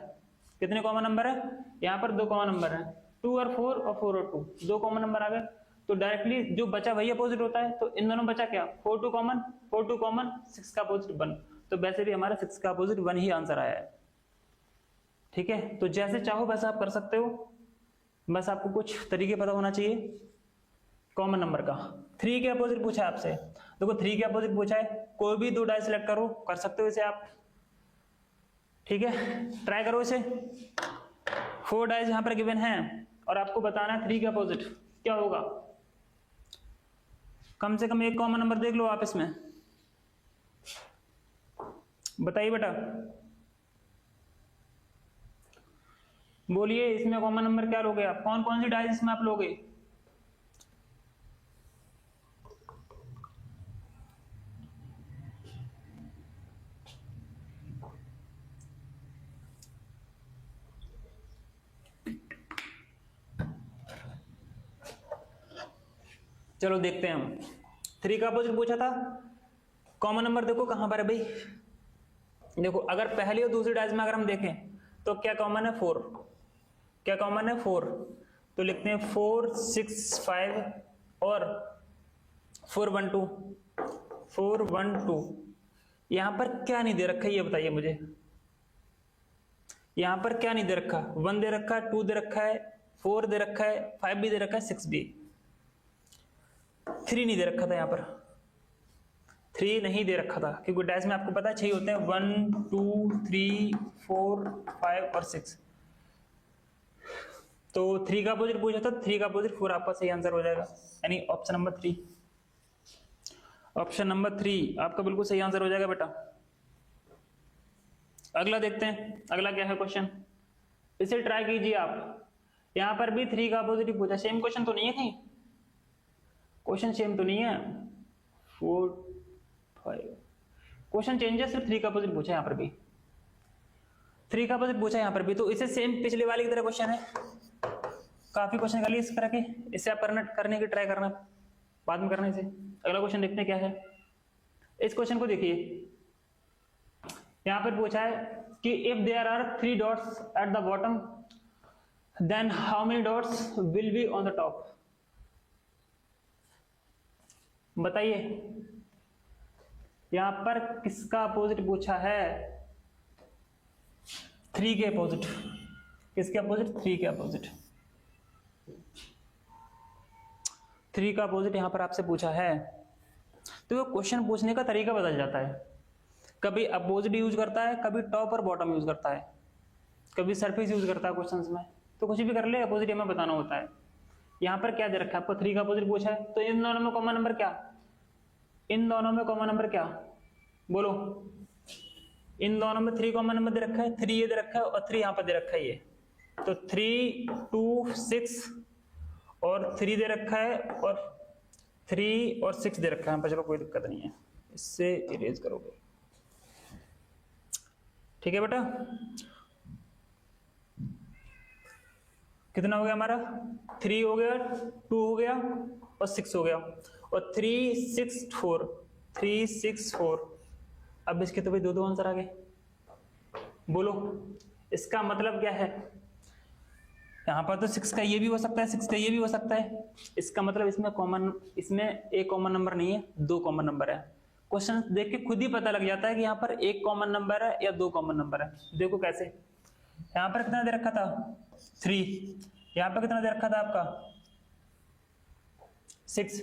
कितने कॉमन नंबर है? यहाँ पर दो कॉमन नंबर है, 2 और 4 और 4 और 2, दो कॉमन नंबर आ गए, तो डायरेक्टली जो बचा वही अपोजिट होता है, तो इन दोनों बचा क्या? 4, 2 कॉमन, 4, 2 कॉमन, 6 का अपोजिट 1, तो वैसे भी हमारा 6 का अपोजिट 1 ही आंसर आया है। ठीक है, तो जैसे चाहो वैसा आप कर सकते हो, बस आपको कुछ तरीके पता होना चाहिए कॉमन नंबर का। 3 के अपोजिट पूछा है आपसे, देखो 3 के अपोजिट पूछा है, कोई भी दो डाइस सिलेक्ट करो, कर सकते हो इसे आप। ठीक है, ट्राई करो इसे। 4 डाइस यहां पर गिवन है और आपको बताना है 3 के अपोजिट क्या होगा। कम से कम एक कॉमन नंबर देख लो आप इसमें, बताइए बेटा, बोलिए इसमें कॉमन नंबर क्या लोगे आप? कौन कौन सी डाइस इसमें आप लोगे? चलो देखते हैं हम। 3 का अपोजिट पूछा था, कॉमन नंबर देखो कहां पर है भाई। देखो अगर पहली और दूसरी डाइस में अगर हम देखें तो क्या कॉमन है? 4। क्या कॉमन है? 4। तो लिखते हैं 4 6 5 और 4 1 2 4 1 2। यहां पर क्या नहीं दे रखा है ये बताइए मुझे, यहां पर क्या नहीं दे रखा? 1 दे रखा है, 2 दे रखा है, 4 दे रखा है, 5 भी दे रखा है, 6 भी। 3 नहीं दे रखा था, यहां पर 3 नहीं दे रखा था क्योंकि डैश में आपको पता है 6 होते हैं, 1 2 3 4 5 और 6। तो 3 का अपोजिट पूछा था, 3 का अपोजिट 4 आपका सही आंसर हो जाएगा, यानी ऑप्शन नंबर 3। ऑप्शन नंबर 3 आपका बिल्कुल सही आंसर हो जाएगा बेटा। अगला देखते हैं, अगला क्या है क्वेश्चन, इसे ट्राई कीजिए आप। यहां पर भी 3 का अपोजिट पूछा, सेम क्वेश्चन तो नहीं है कहीं? क्वेश्चन सेम तो नहीं है? 4 5 क्वेश्चन चेंजेस, सिर्फ 3 का अपोजिट पूछा यहां पर भी, 3 का अपोजिट पूछा यहां पर भी। तो इसे सेम पिछले वाले की तरह क्वेश्चन है, काफी क्वेश्चन कर लिए इस तरह के, इसे आप करने की ट्राई करना, बाद में करने से। अगला क्वेश्चन देखते हैं क्या है। इस क्वेश्चन को देखिए, यहां पर पूछा है कि if there are 3 dots at the bottom then how many dots will be on the top. बताइए यहां पर किसका अपोजिट पूछा है? 3 के अपोजिट। किसके अपोजिट? 3 के अपोजिट। 3 का अपोजिट यहां पर आपसे पूछा है, तो वो क्वेश्चन पूछने का तरीका बदल जाता है। कभी अपोजिट यूज करता है, कभी टॉप और बॉटम यूज करता है, कभी सरफेस यूज करता है क्वेश्चंस में। तो कुछ भी कर ले, अपोजिट हमें बताना होता है। यहां पर क्या दे रखा है आपको? 3 का अपोजिट पूछा है, तो इन दोनों में कॉमन नंबर क्या? इन दोनों में कॉमन नंबर क्या बोलो? इन दोनों में 3 कॉमन नंबर दे रखा है, 3 ये दे रखा है और 3 यहां पर दे रखा है ये। तो 3 2 6 और 3 दे रखा है और 3 और 6 दे रखा है। चलो कोई दिक्कत नहीं है, इससे इरेज करोगे, ठीक है बेटा। कितना हो गया हमारा? 3 हो गया, 2 हो गया और 6 हो गया, और 3 6 4 3 6 4। अब इसके तो भाई दो आंसर आ गए। बोलो इसका मतलब क्या है? यहां पर तो 6 का ये भी हो सकता है, 6 का ये भी हो सकता है। इसका मतलब इसमें एक कॉमन नंबर नहीं है, 2 कॉमन नंबर है। क्वेश्चन देख के खुद ही पता लग जाता है कि यहाँ पर एक कॉमन नंबर है या 2 कॉमन नंबर है। देखो कैसे, यहाँ पर कितना दे रखा था? 3। यहाँ पर कितना दे रखा था आपका? 6।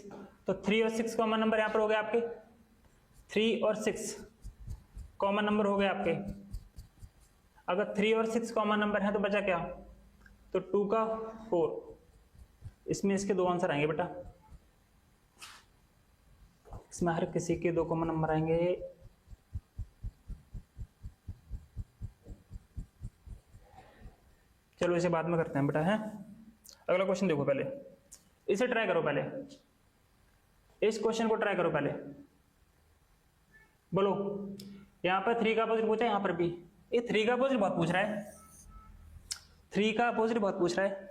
तो 3 और 6 कॉमन नंबर यहाँ पर हो गए आपके, 3 और 6 कॉमन नंबर हो गए आपके। अगर 3 और 6 कॉमन नंबर है तो बचा क्या? तो 2 का 4। इसमें इसके 2 आंसर आएंगे बेटा, इसमें हर किसी के 2 कॉमन नंबर आएंगे। चलो इसे बाद में करते हैं बेटा, है। अगला क्वेश्चन देखो, पहले इसे ट्राई करो, पहले इस क्वेश्चन को ट्राई करो पहले। बोलो यहां पर 3 का अपोजिट पूछा है, यहां पर भी ये 3 का अपोजिट बहुत पूछ रहा है, 3 का अपोजिट बहुत पूछ रहा है।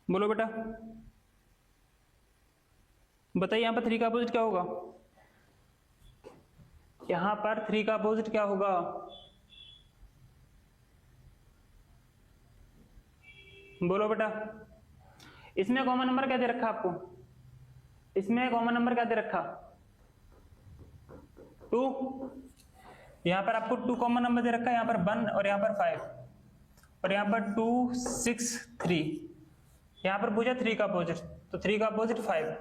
बोलो बेटा बताइए यहां पर 3 का अपोजिट क्या होगा? यहां पर 3 का अपोजिट क्या होगा? बोलो बेटा। इसमें कॉमन नंबर क्या दे रखा आपको? इसमें कॉमन नंबर क्या दे रखा? 2। यहां पर आपको 2 कॉमन नंबर दे रखा है, यहां पर 1 और यहां पर 5, और यहां पर 2 6 3। यहां पर पूछा 3 का अपोजिट, तो 3 का अपोजिट 5,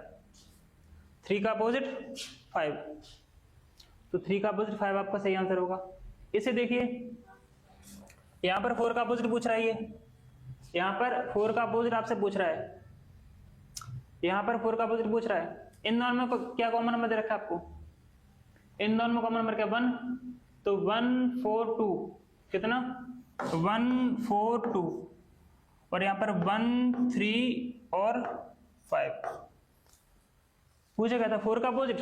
3 का अपोजिट 5, तो 3 का अपोजिट 5 आपका सही आंसर होगा। इसे देखिए यहां पर 4 का अपोजिट पूछ रहा है, ये यहां पर 4 का अपोजिट आपसे पूछ रहा है, यहां पर 4 का अपोजिट पूछ रहा है। इन दोनों में क्या कॉमन नंबर दे रखा है आपको? इन दोनों में कॉमन नंबर क्या? 1, तो 1 4 2 कितना? 1 4 2, और यहां पर 1 3 और 5। पूछा गया था 4 का अपोजिट,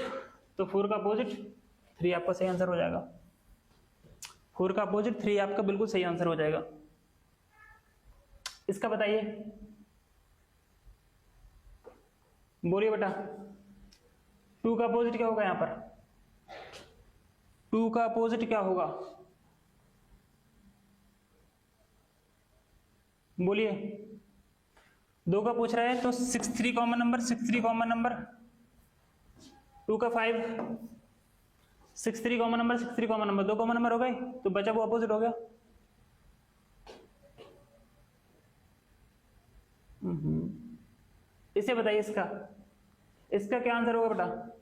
तो 4 का अपोजिट 3 आपका सही आंसर हो जाएगा। 4 का अपोजिट 3 आपका बिल्कुल सही आंसर हो जाएगा। इसका बताइए, बोलिए बेटा 2 का अपोजिट क्या होगा? यहां पर 2 का अपोजिट क्या होगा? बोलिए 2 का पूछ रहा है तो 63 कॉमन नंबर, 63 कॉमन नंबर, 2 का 5, 63 common number, 63 common number, 2 common number हो गए तो बचा वो अपोजिट हो गया। इसे बताइए इसका क्या आंसर होगा बेटा?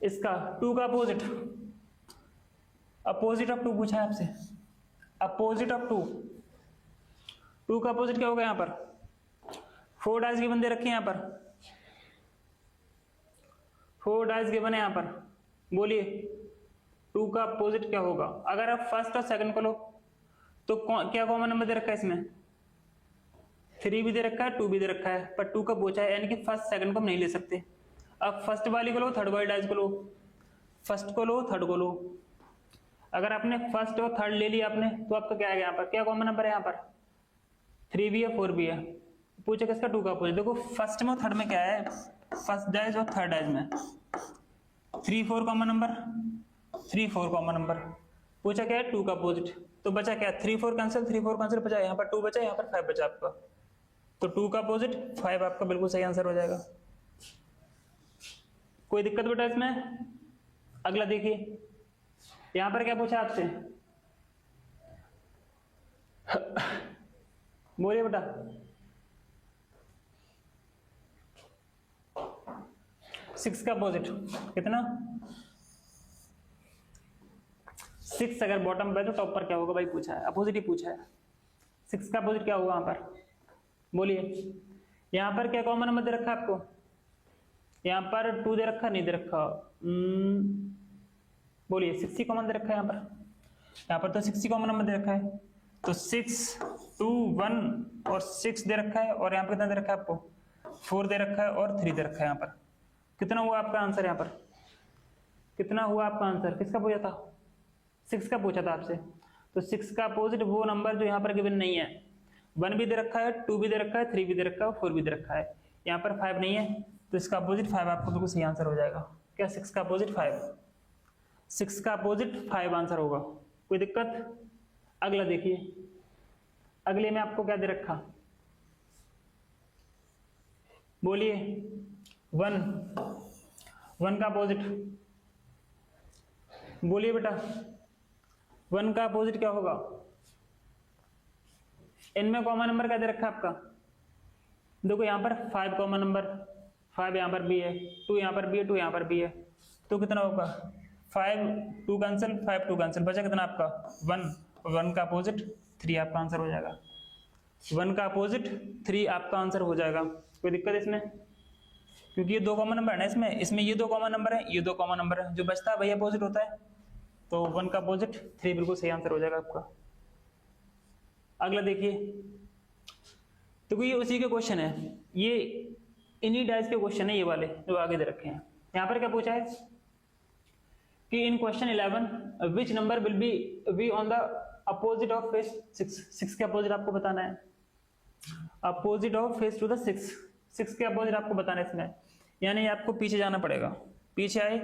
इसका 2 का अपोजिट, अपोजिट ऑफ 2 पूछा है आपसे, अपोजिट ऑफ 2, 2 का अपोजिट क्या होगा? यहाँ पर 4 डाइस गिवन दे रखे हैं, यहाँ पर 4 डाइस गिवन है यहाँ पर, बोलिए 2 का अपोजिट क्या होगा? अगर आप फर्स्ट और सेकंड को लो तो क्या कॉमन नंबर दे रखा है इसमें? 3 भी दे रखा है, 2 भी दे रखा है, पर 2 का पूछा है, यानी कि फर्स्ट सेकंड को हम नहीं ले सकते। अब फर्स्ट वाली को लो, थर्ड वाली डाइस को लो, फर्स्ट को लो, थर्ड को लो। अगर आपने फर्स्ट और थर्ड ले लिया आपने तो आपका क्या है? यहाँ पर क्या कॉमन नंबर है? यहाँ पर 3 भी है, 4 भी है। पूछे किसका? 2 का पूछे। देखो फर्स्ट में और थर्ड में क्या है? फर्स्ट डाइज और थर्ड डाइज में 3 4 कॉमन नंबर, 3 4 कॉमन नंबर। पूछा क्या है? 2 का अपोजिट। तो बचा क्या? 3 4 कैंसिल, 3 4 कैंसिल, बचा यहाँ पर 2 बचा, यहाँ पर 5 बचा आपका। तो 2 का अपोजिट 5 आपका बिल्कुल सही आंसर हो जाएगा। कोई दिक्कत बेटा इसमें? अगला देखिए, यहां पर क्या पूछा आपसे? बोलिए बेटा। 6 का अपोजिट कितना? 6 अगर बॉटम पे तो टॉप पर क्या होगा भाई? पूछा है, अपोजिट ही पूछा है। 6 का अपोजिट क्या होगा यहाँ पर? बोलिए। यहाँ पर क्या कॉमन नंबर दे रखा है आपको? यहाँ पर 2 दे रखा, नहीं दे रखा? बोलिए 60 कॉमन दे रखा है यहाँ पर तो 60 कॉमन नंबर दे रखा है, तो 6 2 1 और 6 दे रखा है, और यहाँ पर कितना दे रखा है आपको? 4 दे रखा है और 3 दे रखा है। यहाँ पर कितना हुआ आपका आंसर? यहाँ पर कितना हुआ आपका आंसर? किसका पूछा था? 6 का पूछा था आपसे। तो 6 का अपोजिट वो नंबर जो यहाँ पर गिवन नहीं है। 1 भी दे रखा है, 2 भी दे रखा है, 3 भी दे रखा है, 4 भी दे रखा है। यहाँ पर 5 नहीं है, तो इसका अपोजिट 5 आपको बिल्कुल सही आंसर हो जाएगा। क्या 6 का अपोजिट 5? 6 का अपोजिट 5 आंसर होगा। कोई दिक्कत? अगला देखिए, अगले में आपको क्या दे रखा? बोलिए 1, 1 का अपोजिट बोलिए बेटा। 1 का अपोजिट क्या होगा? इनमें कॉमन नंबर क्या दे रखा है आपका? देखो यहाँ पर 5 कॉमन नंबर, 5 यहाँ पर भी है, 2 यहाँ पर भी है, 2 यहाँ पर भी है, तो कितना होगा? 5 2 कैंसिल, 5 2 कैंसिल, बचा कितना आपका? 1, 1 का अपोजिट 3 आपका आंसर हो जाएगा। 1 का अपोजिट 3 आपका आंसर हो जाएगा। कोई दिक्कत इसमें? क्योंकि ये 2 कॉमन नंबर है ना इसमें ये 2 कॉमन नंबर है, ये 2 कॉमन नंबर है, जो बचता है वही अपोजिट होता है। तो 1 का अपोजिट 3 बिल्कुल सही आंसर हो जाएगा आपका। अगला देखिए, तो ये उसी के क्वेश्चन है, ये इन्हीं डाइस के क्वेश्चन है, ये वाले जो आगे दे रखे हैं। यहाँ पर क्या पूछा है कि in question 11 which number will be on the opposite of face 6। 6 के अपोजिट आपको बताना है, opposite of face to the 6। 6 के अपोजिट आपको बताना है इसमें, यानी आपको पीछे जाना पड़ेगा। पीछे आए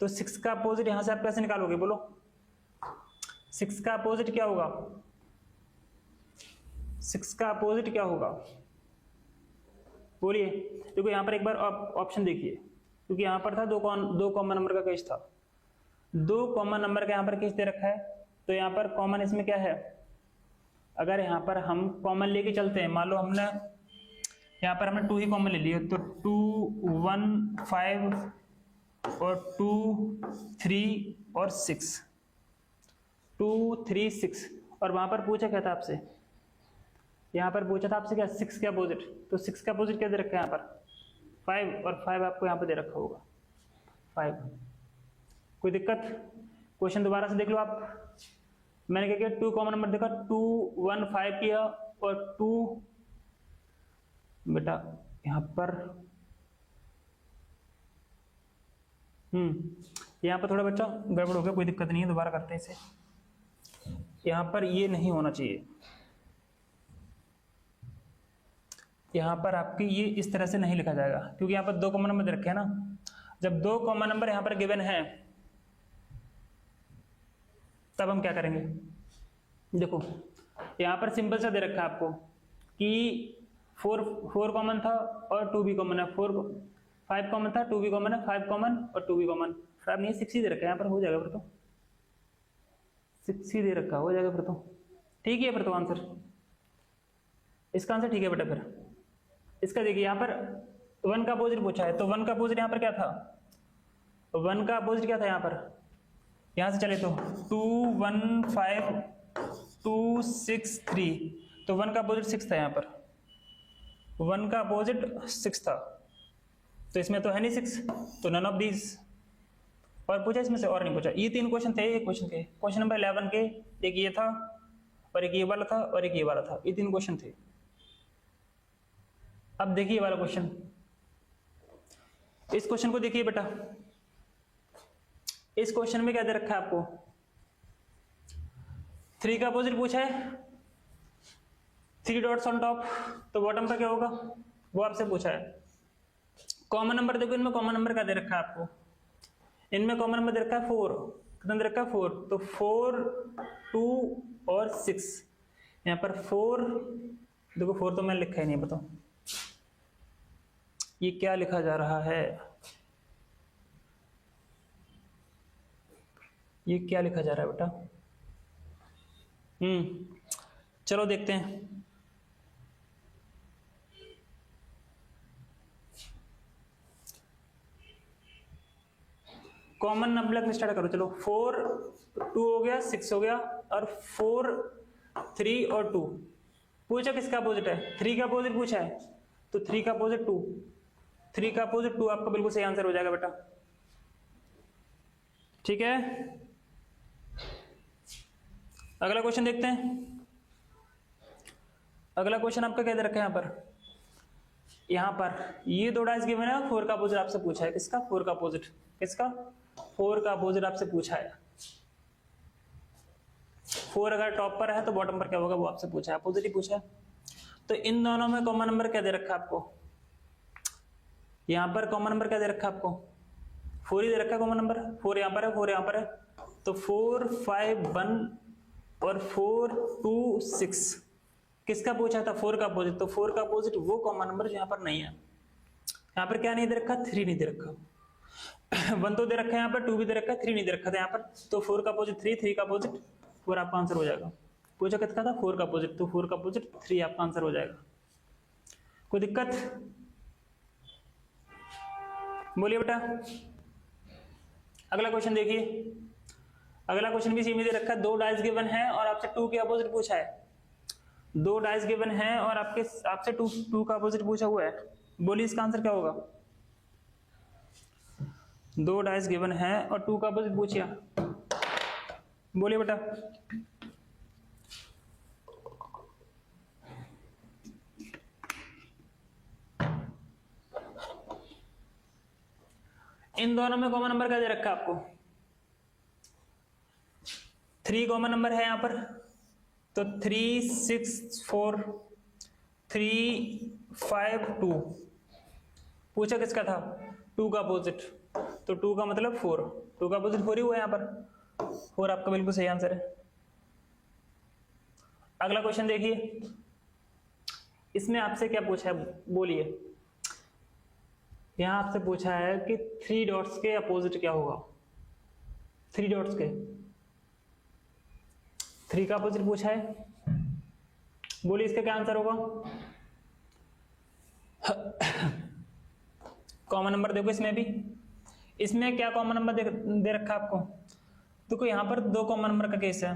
तो 6 का अपोजिट यहां से आप कैसे निकालोगे? बोलो 6 का अपोजिट क्या होगा? 6 का अपोजिट क्या होगा? बोलिए। देखो यहाँ पर एक बार ऑप्शन देखिए, क्योंकि यहाँ पर था 2 कॉमन नंबर का केस था, 2 कॉमन नंबर का यहाँ पर केस दे रखा है। तो यहाँ पर कॉमन इसमें क्या है? अगर यहाँ पर हम कॉमन लेके चलते हैं, मान लो हमने यहाँ पर हमने 2 ही कॉमन ले लिया, तो 2 1 5 और 2 3 और 6, 2 3 6। और वहां पर पूछा क्या था आपसे? यहाँ पर पूछा था आपसे क्या? 6 के अपोजिट। तो 6 का अपोजिट क्या दे रखा है यहाँ पर? 5, और 5 आपको यहाँ पर दे रखा होगा 5। कोई दिक्कत? क्वेश्चन दोबारा से देख लो आप। मैंने क्या किया? 2 कॉमन नंबर देखा, 2 1 5 किया, और 2 बेटा यहाँ पर यहाँ पर थोड़ा बच्चा गड़बड़ हो गया, कोई दिक्कत नहीं है, दोबारा करते हैं इसे। यहाँ पर ये नहीं होना चाहिए, यहाँ पर आपकी ये इस तरह से नहीं लिखा जाएगा, क्योंकि यहाँ पर 2 कॉमन नंबर दे रखे हैं ना। जब 2 कॉमन नंबर यहाँ पर गिवन है तब हम क्या करेंगे? देखो यहाँ पर सिंपल सा दे रखा है आपको कि 4 कॉमन था और 2 भी कॉमन है, 5 कॉमन था, 2 भी कॉमन है, 5 कॉमन और 2 भी कॉमन, 5 नहीं 6 ही दे रखा है यहाँ पर, हो जाएगा फिर तो 6 ही दे रखा, हो जाएगा फिर तो, ठीक है फिर तो आंसर, इसका आंसर ठीक है बेटा। फिर इसका देखिए यहाँ पर 1 का अपोजिट पूछा है, तो 1 का अपोजिट यहाँ पर क्या था, 1 का अपोजिट क्या था यहाँ पर, यहाँ से चले तो 2 1 5 2 6 3, तो 1 का अपोजिट 6 था यहाँ पर, 1 का अपोजिट 6 था, तो इसमें तो है नहीं 6, तो नन ऑफ दीज। और पूछा इसमें से, और नहीं पूछा। ये 3 क्वेश्चन थे एक क्वेश्चन के, क्वेश्चन नंबर 11 के, एक ये था और एक ये वाला था और एक ये वाला था, ये 3 क्वेश्चन थे। अब देखिए वाला क्वेश्चन, इस क्वेश्चन को देखिए बेटा, इस क्वेश्चन में क्या दे रखा है आपको, 3 का अपोजिट पूछा है, 3 डॉट्स ऑन टॉप, तो बॉटम पर क्या होगा वो आपसे पूछा है। कॉमन नंबर देखो, इनमें कॉमन नंबर क्या दे रखा है आपको, इनमें कॉमन नंबर दे रखा है 4, कितना दे रखा है 4, तो 4 2 और 6, यहाँ पर 4 देखो, 4 तो मैंने लिखा ही नहीं, बताओ ये क्या लिखा जा रहा है, ये क्या लिखा जा रहा है बेटा, चलो देखते हैं। कॉमन नंबर स्टार्ट करो, चलो 4 2 हो गया, 6 हो गया, और 4 3 और 2, पूछा किसका अपोजिट है, 3 का अपोजिट पूछा है, तो 3 का अपोजिट 2, 3 का अपोजिट 2 आपका बिल्कुल सही आंसर हो जाएगा बेटा, ठीक है। अगला क्वेश्चन देखते हैं। अगला क्वेश्चन आपका क्या दे रखा है यहाँ पर ये 2 डाइस गिवन है, 4 का अपोजिट आपसे पूछा है, किसका, 4 का अपोजिट, किसका, 4 का अपोजिट आपसे पूछा है। 4 अगर टॉप पर है तो बॉटम पर क्या होगा वो आपसे पूछा है, अपोजिट ही पूछा है। तो इन दोनों में कॉमन नंबर क्या दे रखा है आपको, यहाँ पर कॉमन नंबर क्या दे रखा है आपको, 4 ही दे रखा है कॉमन नंबर, 4 यहाँ पर है, 4 यहाँ पर है, तो 4 5 1 और 4 2 6, किसका पूछा था, 4 का अपोजिट, तो 4 का अपोजिट वो कॉमन नंबर जो यहाँ पर नहीं है। यहाँ पर क्या नहीं दे रखा, 3 नहीं दे रखा, 1 तो दे रखा है यहाँ पर, 2 भी दे रखा है, 3 नहीं दे रखा था यहाँ पर, तो 4 का अपोजिट 3, 3 का अपोजिट 4 आपका आंसर हो जाएगा। पूछा किसका था, 4 का अपोजिट, तो 4 का अपोजिट 3 आपका आंसर हो जाएगा। कोई दिक्कत, बोलिए बेटा। अगला क्वेश्चन देखिए, अगला क्वेश्चन भी सीमित दे रखा है, 2 डाइस गिवन है और आपसे 2 के अपोजिट पूछा है, 2 डाइस गिवन है और आपसे 2 का अपोजिट पूछा हुआ है, बोलिए इसका आंसर क्या होगा। 2 डाइस गिवन है और 2 का अपोजिट पूछिए, बोलिए बेटा। इन दोनों में कॉमन नंबर क्या दे रखा है आपको, 3 कॉमन नंबर है यहाँ पर, तो 3 6 4 3 5 2, पूछा किसका था, 2 का अपोजिट, तो 2 का मतलब 4, 2 का अपोजिट 4 ही हुआ यहाँ पर, 4 आपका बिल्कुल सही आंसर है। अगला क्वेश्चन देखिए, इसमें आपसे क्या पूछा है, बोलिए। यहां आपसे पूछा है कि 3 डॉट्स के अपोजिट क्या होगा, 3 डॉट्स के, 3 का अपोजिट पूछा है, बोलिए इसका क्या आंसर होगा। कॉमन नंबर देखो इसमें भी, इसमें क्या कॉमन नंबर दे रखा आपको, देखो यहां पर 2 कॉमन नंबर का केस है,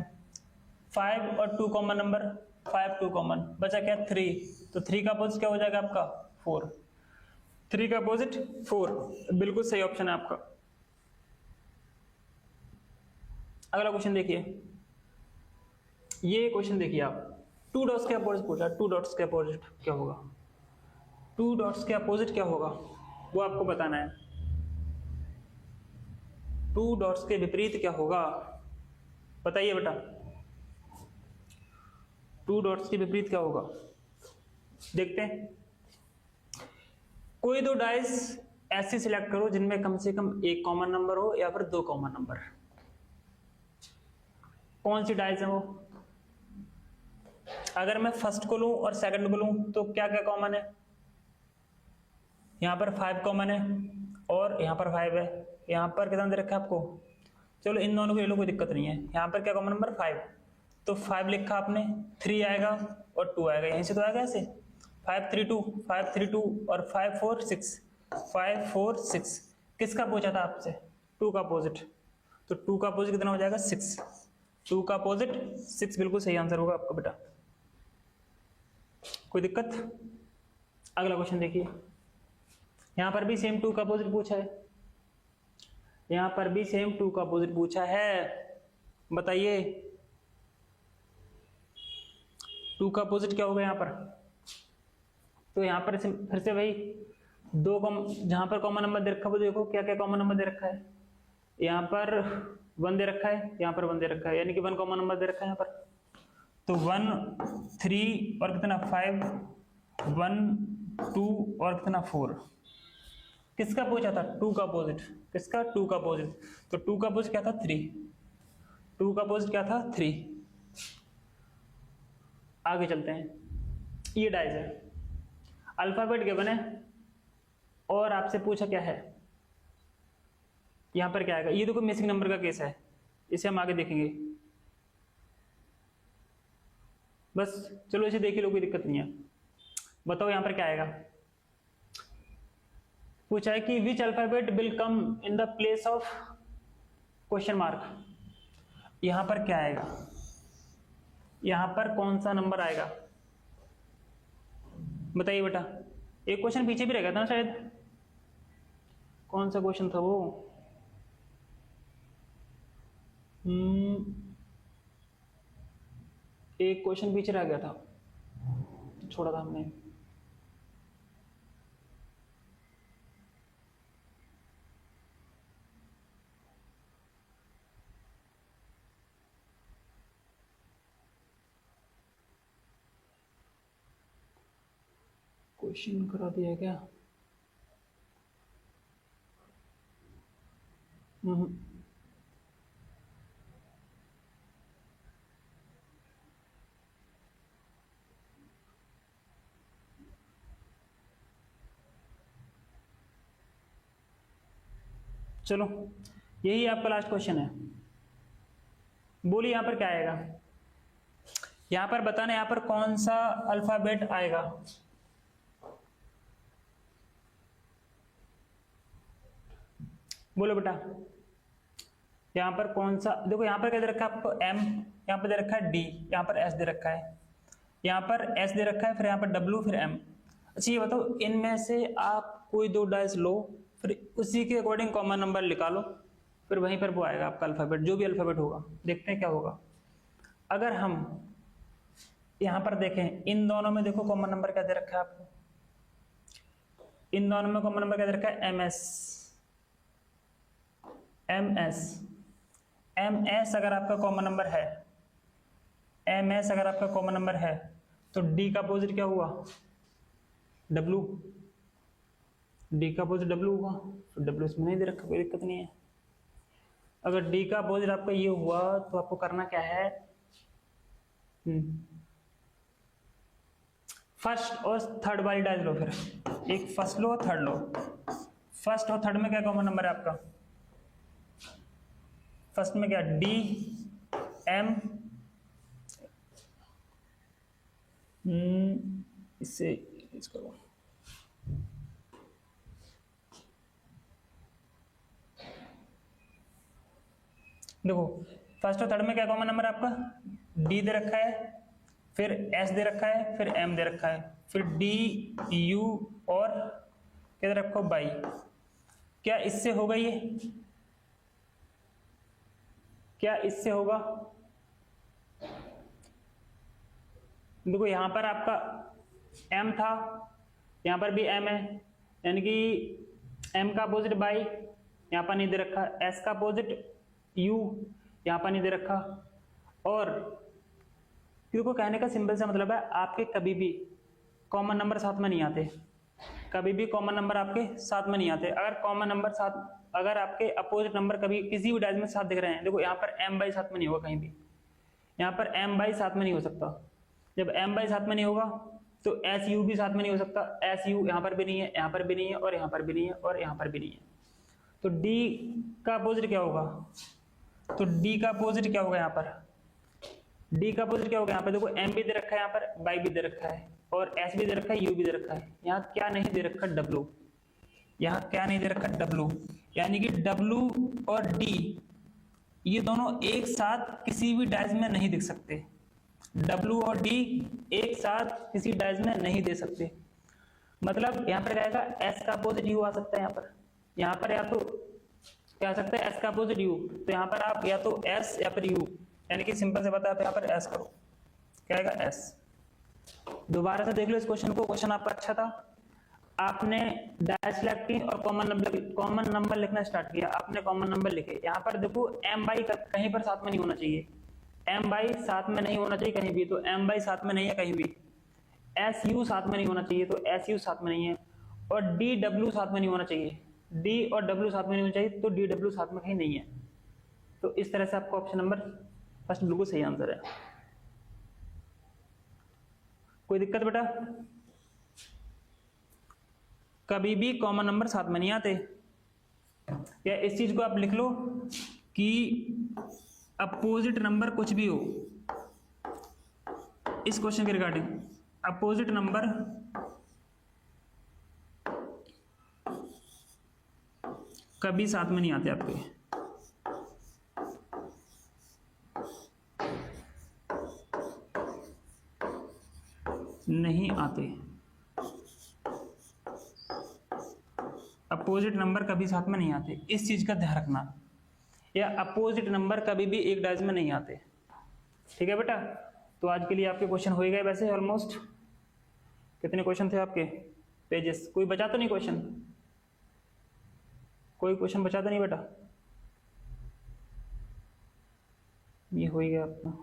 5 और 2 कॉमन नंबर, 5 2 कॉमन, बचा क्या 3, तो 3 का अपोजिट क्या हो जाएगा आपका 4, 3 का अपोजिट 4, बिल्कुल सही ऑप्शन है आपका। अगला क्वेश्चन देखिए, ये क्वेश्चन देखिए आप, 2 डॉट्स के अपोजिट पूछा, 2 डॉट्स के अपोजिट क्या होगा, 2 डॉट्स के अपोजिट क्या होगा वो आपको बताना है। 2 डॉट्स के विपरीत क्या होगा, बताइए बेटा। 2 डॉट्स के विपरीत क्या होगा, देखते हैं। कोई 2 डाइस ऐसी सिलेक्ट करो जिनमें कम से कम 1 कॉमन नंबर हो या फिर 2 कॉमन नंबर। कौन सी डाइस है वो, अगर मैं फर्स्ट को लूं और सेकंड को लूं तो क्या क्या कॉमन है, यहाँ पर 5 कॉमन है और यहाँ पर 5 है, यहाँ पर कितना दे रखा है आपको, चलो इन दोनों को ले लो कोई दिक्कत नहीं है, यहाँ पर क्या कॉमन नंबर 5, तो 5 लिखा आपने, 3 आएगा और 2 आएगा, यहीं से तो आएगा ऐसे 5 3 2 5 3 2 और 5 4 6 5 4 6, किसका पूछा था आपसे, 2 का अपोजिट, तो 2 का अपोजिट कितना हो जाएगा 6, 2 का अपोजिट 6 बिल्कुल सही आंसर होगा आपका बेटा। कोई दिक्कत? अगला क्वेश्चन देखिए, यहां पर भी सेम 2 का अपोजिट पूछा है, यहां पर भी सेम 2 का अपोजिट पूछा है, बताइए 2 का अपोजिट क्या होगा यहाँ पर, तो यहाँ पर फिर से वही दो जहां पर कॉमन नंबर दे रखा है वो देखो क्या क्या कॉमन नंबर दे रखा है, यहाँ पर 1 दे रखा है, यहाँ पर 1 दे रखा है, यानी कि 1 कॉमन नंबर दे रखा है यहाँ पर, तो 1 3 और कितना 5 1 2 और कितना 4, किसका पूछा था 2 का अपोजिट, किसका 2 का अपोजिट, तो 2 का अपोजिट क्या था 3, 2 का अपोजिट क्या था 3। आगे चलते हैं, ये डाइज है, अल्फाबेट गिवन है और आपसे पूछा क्या है, यहां पर क्या आएगा, ये देखो मिसिंग नंबर का केस है, इसे हम आगे देखेंगे, बस चलो इसे देख ही लो कोई दिक्कत नहीं है। बताओ यहां पर क्या आएगा, पूछा है कि which alphabet will come in the place of question mark, यहां पर क्या आएगा, यहां पर कौन सा नंबर आएगा, बताइए बेटा, एक क्वेश्चन पीछे भी रह गया था ना शायद, कौन सा क्वेश्चन था वो, एक क्वेश्चन पीछे रह गया था, छोड़ा था हमने, क्वेश्चन करा दिया क्या, चलो यही आपका लास्ट क्वेश्चन है, बोलिए यहां पर क्या आएगा, यहां पर बताना यहां पर कौन सा अल्फाबेट आएगा, बोलो बेटा, यहां पर कौन सा, देखो यहां पर क्या दे रखा है आपको M, यहां पर दे रखा है D, यहां पर S दे रखा है, यहां पर S दे रखा है, फिर यहां पर W, फिर M। अच्छा ये बताओ इनमें से आप कोई दो डाइस लो, फिर उसी के अकॉर्डिंग कॉमन नंबर निकालो, फिर वहीं पर वो आएगा आपका अल्फाबेट, जो भी अल्फाबेट होगा, देखते हैं क्या होगा। अगर हम यहां पर देखें, इन दोनों में देखो कॉमन नंबर क्या दे रखा है आपको, इन दोनों में कॉमन नंबर क्या दे रखा है MS, MS अगर आपका कॉमन नंबर है, MS अगर आपका कॉमन नंबर है, तो D का अपोजिट क्या हुआ W, D का अपोजिट W हुआ, तो W इसमें नहीं दे रखा, कोई दिक्कत नहीं है। अगर D का अपोजिट आपका ये हुआ तो आपको करना क्या है, फर्स्ट और थर्ड वाली डाइस लो, फिर एक फर्स्ट लो और थर्ड लो, फर्स्ट और थर्ड में क्या कॉमन नंबर है आपका, फर्स्ट में क्या D M, इससे करो, देखो फर्स्ट और थर्ड में क्या कॉमन नंबर आपका, D दे रखा है, फिर S दे रखा है, फिर M दे रखा है, फिर D U और क्या दे रखा बाई, क्या इससे होगा ये, क्या इससे होगा, देखो यहां पर आपका M था, यहां पर भी M है, यानी कि M का अपोजिट बाई, यहां पर नहीं दे रखा, S का अपोजिट U, यहां पर नहीं दे रखा, और क्यू को कहने का सिंपल सा मतलब है आपके कभी भी कॉमन नंबर साथ में नहीं आते, कभी भी कॉमन नंबर आपके साथ में नहीं आते। अगर कॉमन नंबर साथ, अगर आपके अपोजिट नंबर कभी किसी भी डाइस में साथ दिख रहे हैं, देखो यहाँ पर M बाई साथ में नहीं होगा कहीं भी, यहाँ पर M बाई साथ में नहीं हो सकता, जब m बाई साथ में नहीं होगा तो एस यू भी साथ में नहीं हो सकता, एस यू यहाँ पर भी नहीं है, यहाँ पर भी नहीं है, और यहाँ पर भी नहीं है, और यहाँ पर भी नहीं है। तो d का अपोजिट क्या होगा? तो d का अपोजिट क्या होगा यहाँ पर? d का अपोजिट क्या होगा यहाँ पर? देखो m भी दे रखा है, यहाँ पर y भी दे रखा है, और s भी दे रखा है, u भी दे रखा है। यहाँ क्या नहीं दे रखा? w। यहाँ क्या नहीं दे रखा? w। यानी कि w और d ये दोनों एक साथ किसी भी डायज में नहीं दिख सकते। W और D एक साथ किसी डायज में नहीं दे सकते। मतलब यहाँ पर क्या आएगा? S का अपोजिट U आ सकता है यहाँ पर या तो क्या आ सकता है? S का अपोजिट U। तो यहाँ पर आप या तो S या फिर U, यानी कि सिंपल से बता, आप यहाँ पर S करो, क्या आएगा? S। दोबारा से देख लो इस क्वेश्चन को। क्वेश्चन आपका अच्छा था, आपने डैश सेलेक्ट की और कॉमन नंबर लिखना स्टार्ट किया। आपने कॉमन नंबर लिखे, यहाँ पर देखो m बाई कहीं पर साथ में नहीं होना चाहिए, m बाई साथ में नहीं होना चाहिए कहीं भी, तो m बाई साथ में नहीं है कहीं भी। एस यू साथ में नहीं होना चाहिए, तो एस यू साथ में नहीं है, और डी डब्ल्यू साथ में नहीं होना चाहिए, डी और डब्ल्यू साथ में नहीं होना चाहिए, तो डी डब्ल्यू साथ में कहीं नहीं है। तो इस तरह से आपका ऑप्शन नंबर फर्स्ट बिल्कुल सही आंसर है। कोई दिक्कत बेटा? कभी भी कॉमन नंबर साथ में नहीं आते। या इस चीज को आप लिख लो कि अपोजिट नंबर कुछ भी हो, इस क्वेश्चन के रिगार्डिंग अपोजिट नंबर कभी साथ में नहीं आते आपके। नहीं आते, अपोजिट नंबर कभी साथ में नहीं आते, इस चीज का ध्यान रखना। या अपोजिट नंबर कभी भी एक डायज में नहीं आते। ठीक है बेटा? तो आज के लिए आपके क्वेश्चन हो गए वैसे ऑलमोस्ट। कितने क्वेश्चन थे आपके? पेजेस कोई बचा तो नहीं क्वेश्चन? कोई क्वेश्चन बचा तो नहीं बेटा? ये हो ही गया आपका।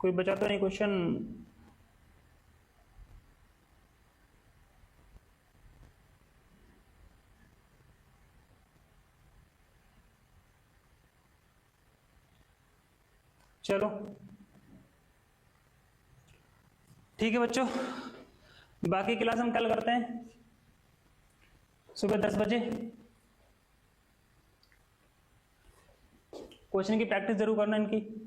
कोई बचा तो नहीं क्वेश्चन? चलो ठीक है बच्चों, बाकी क्लास हम कल करते हैं सुबह 10 बजे। क्वेश्चन की प्रैक्टिस जरूर करना इनकी।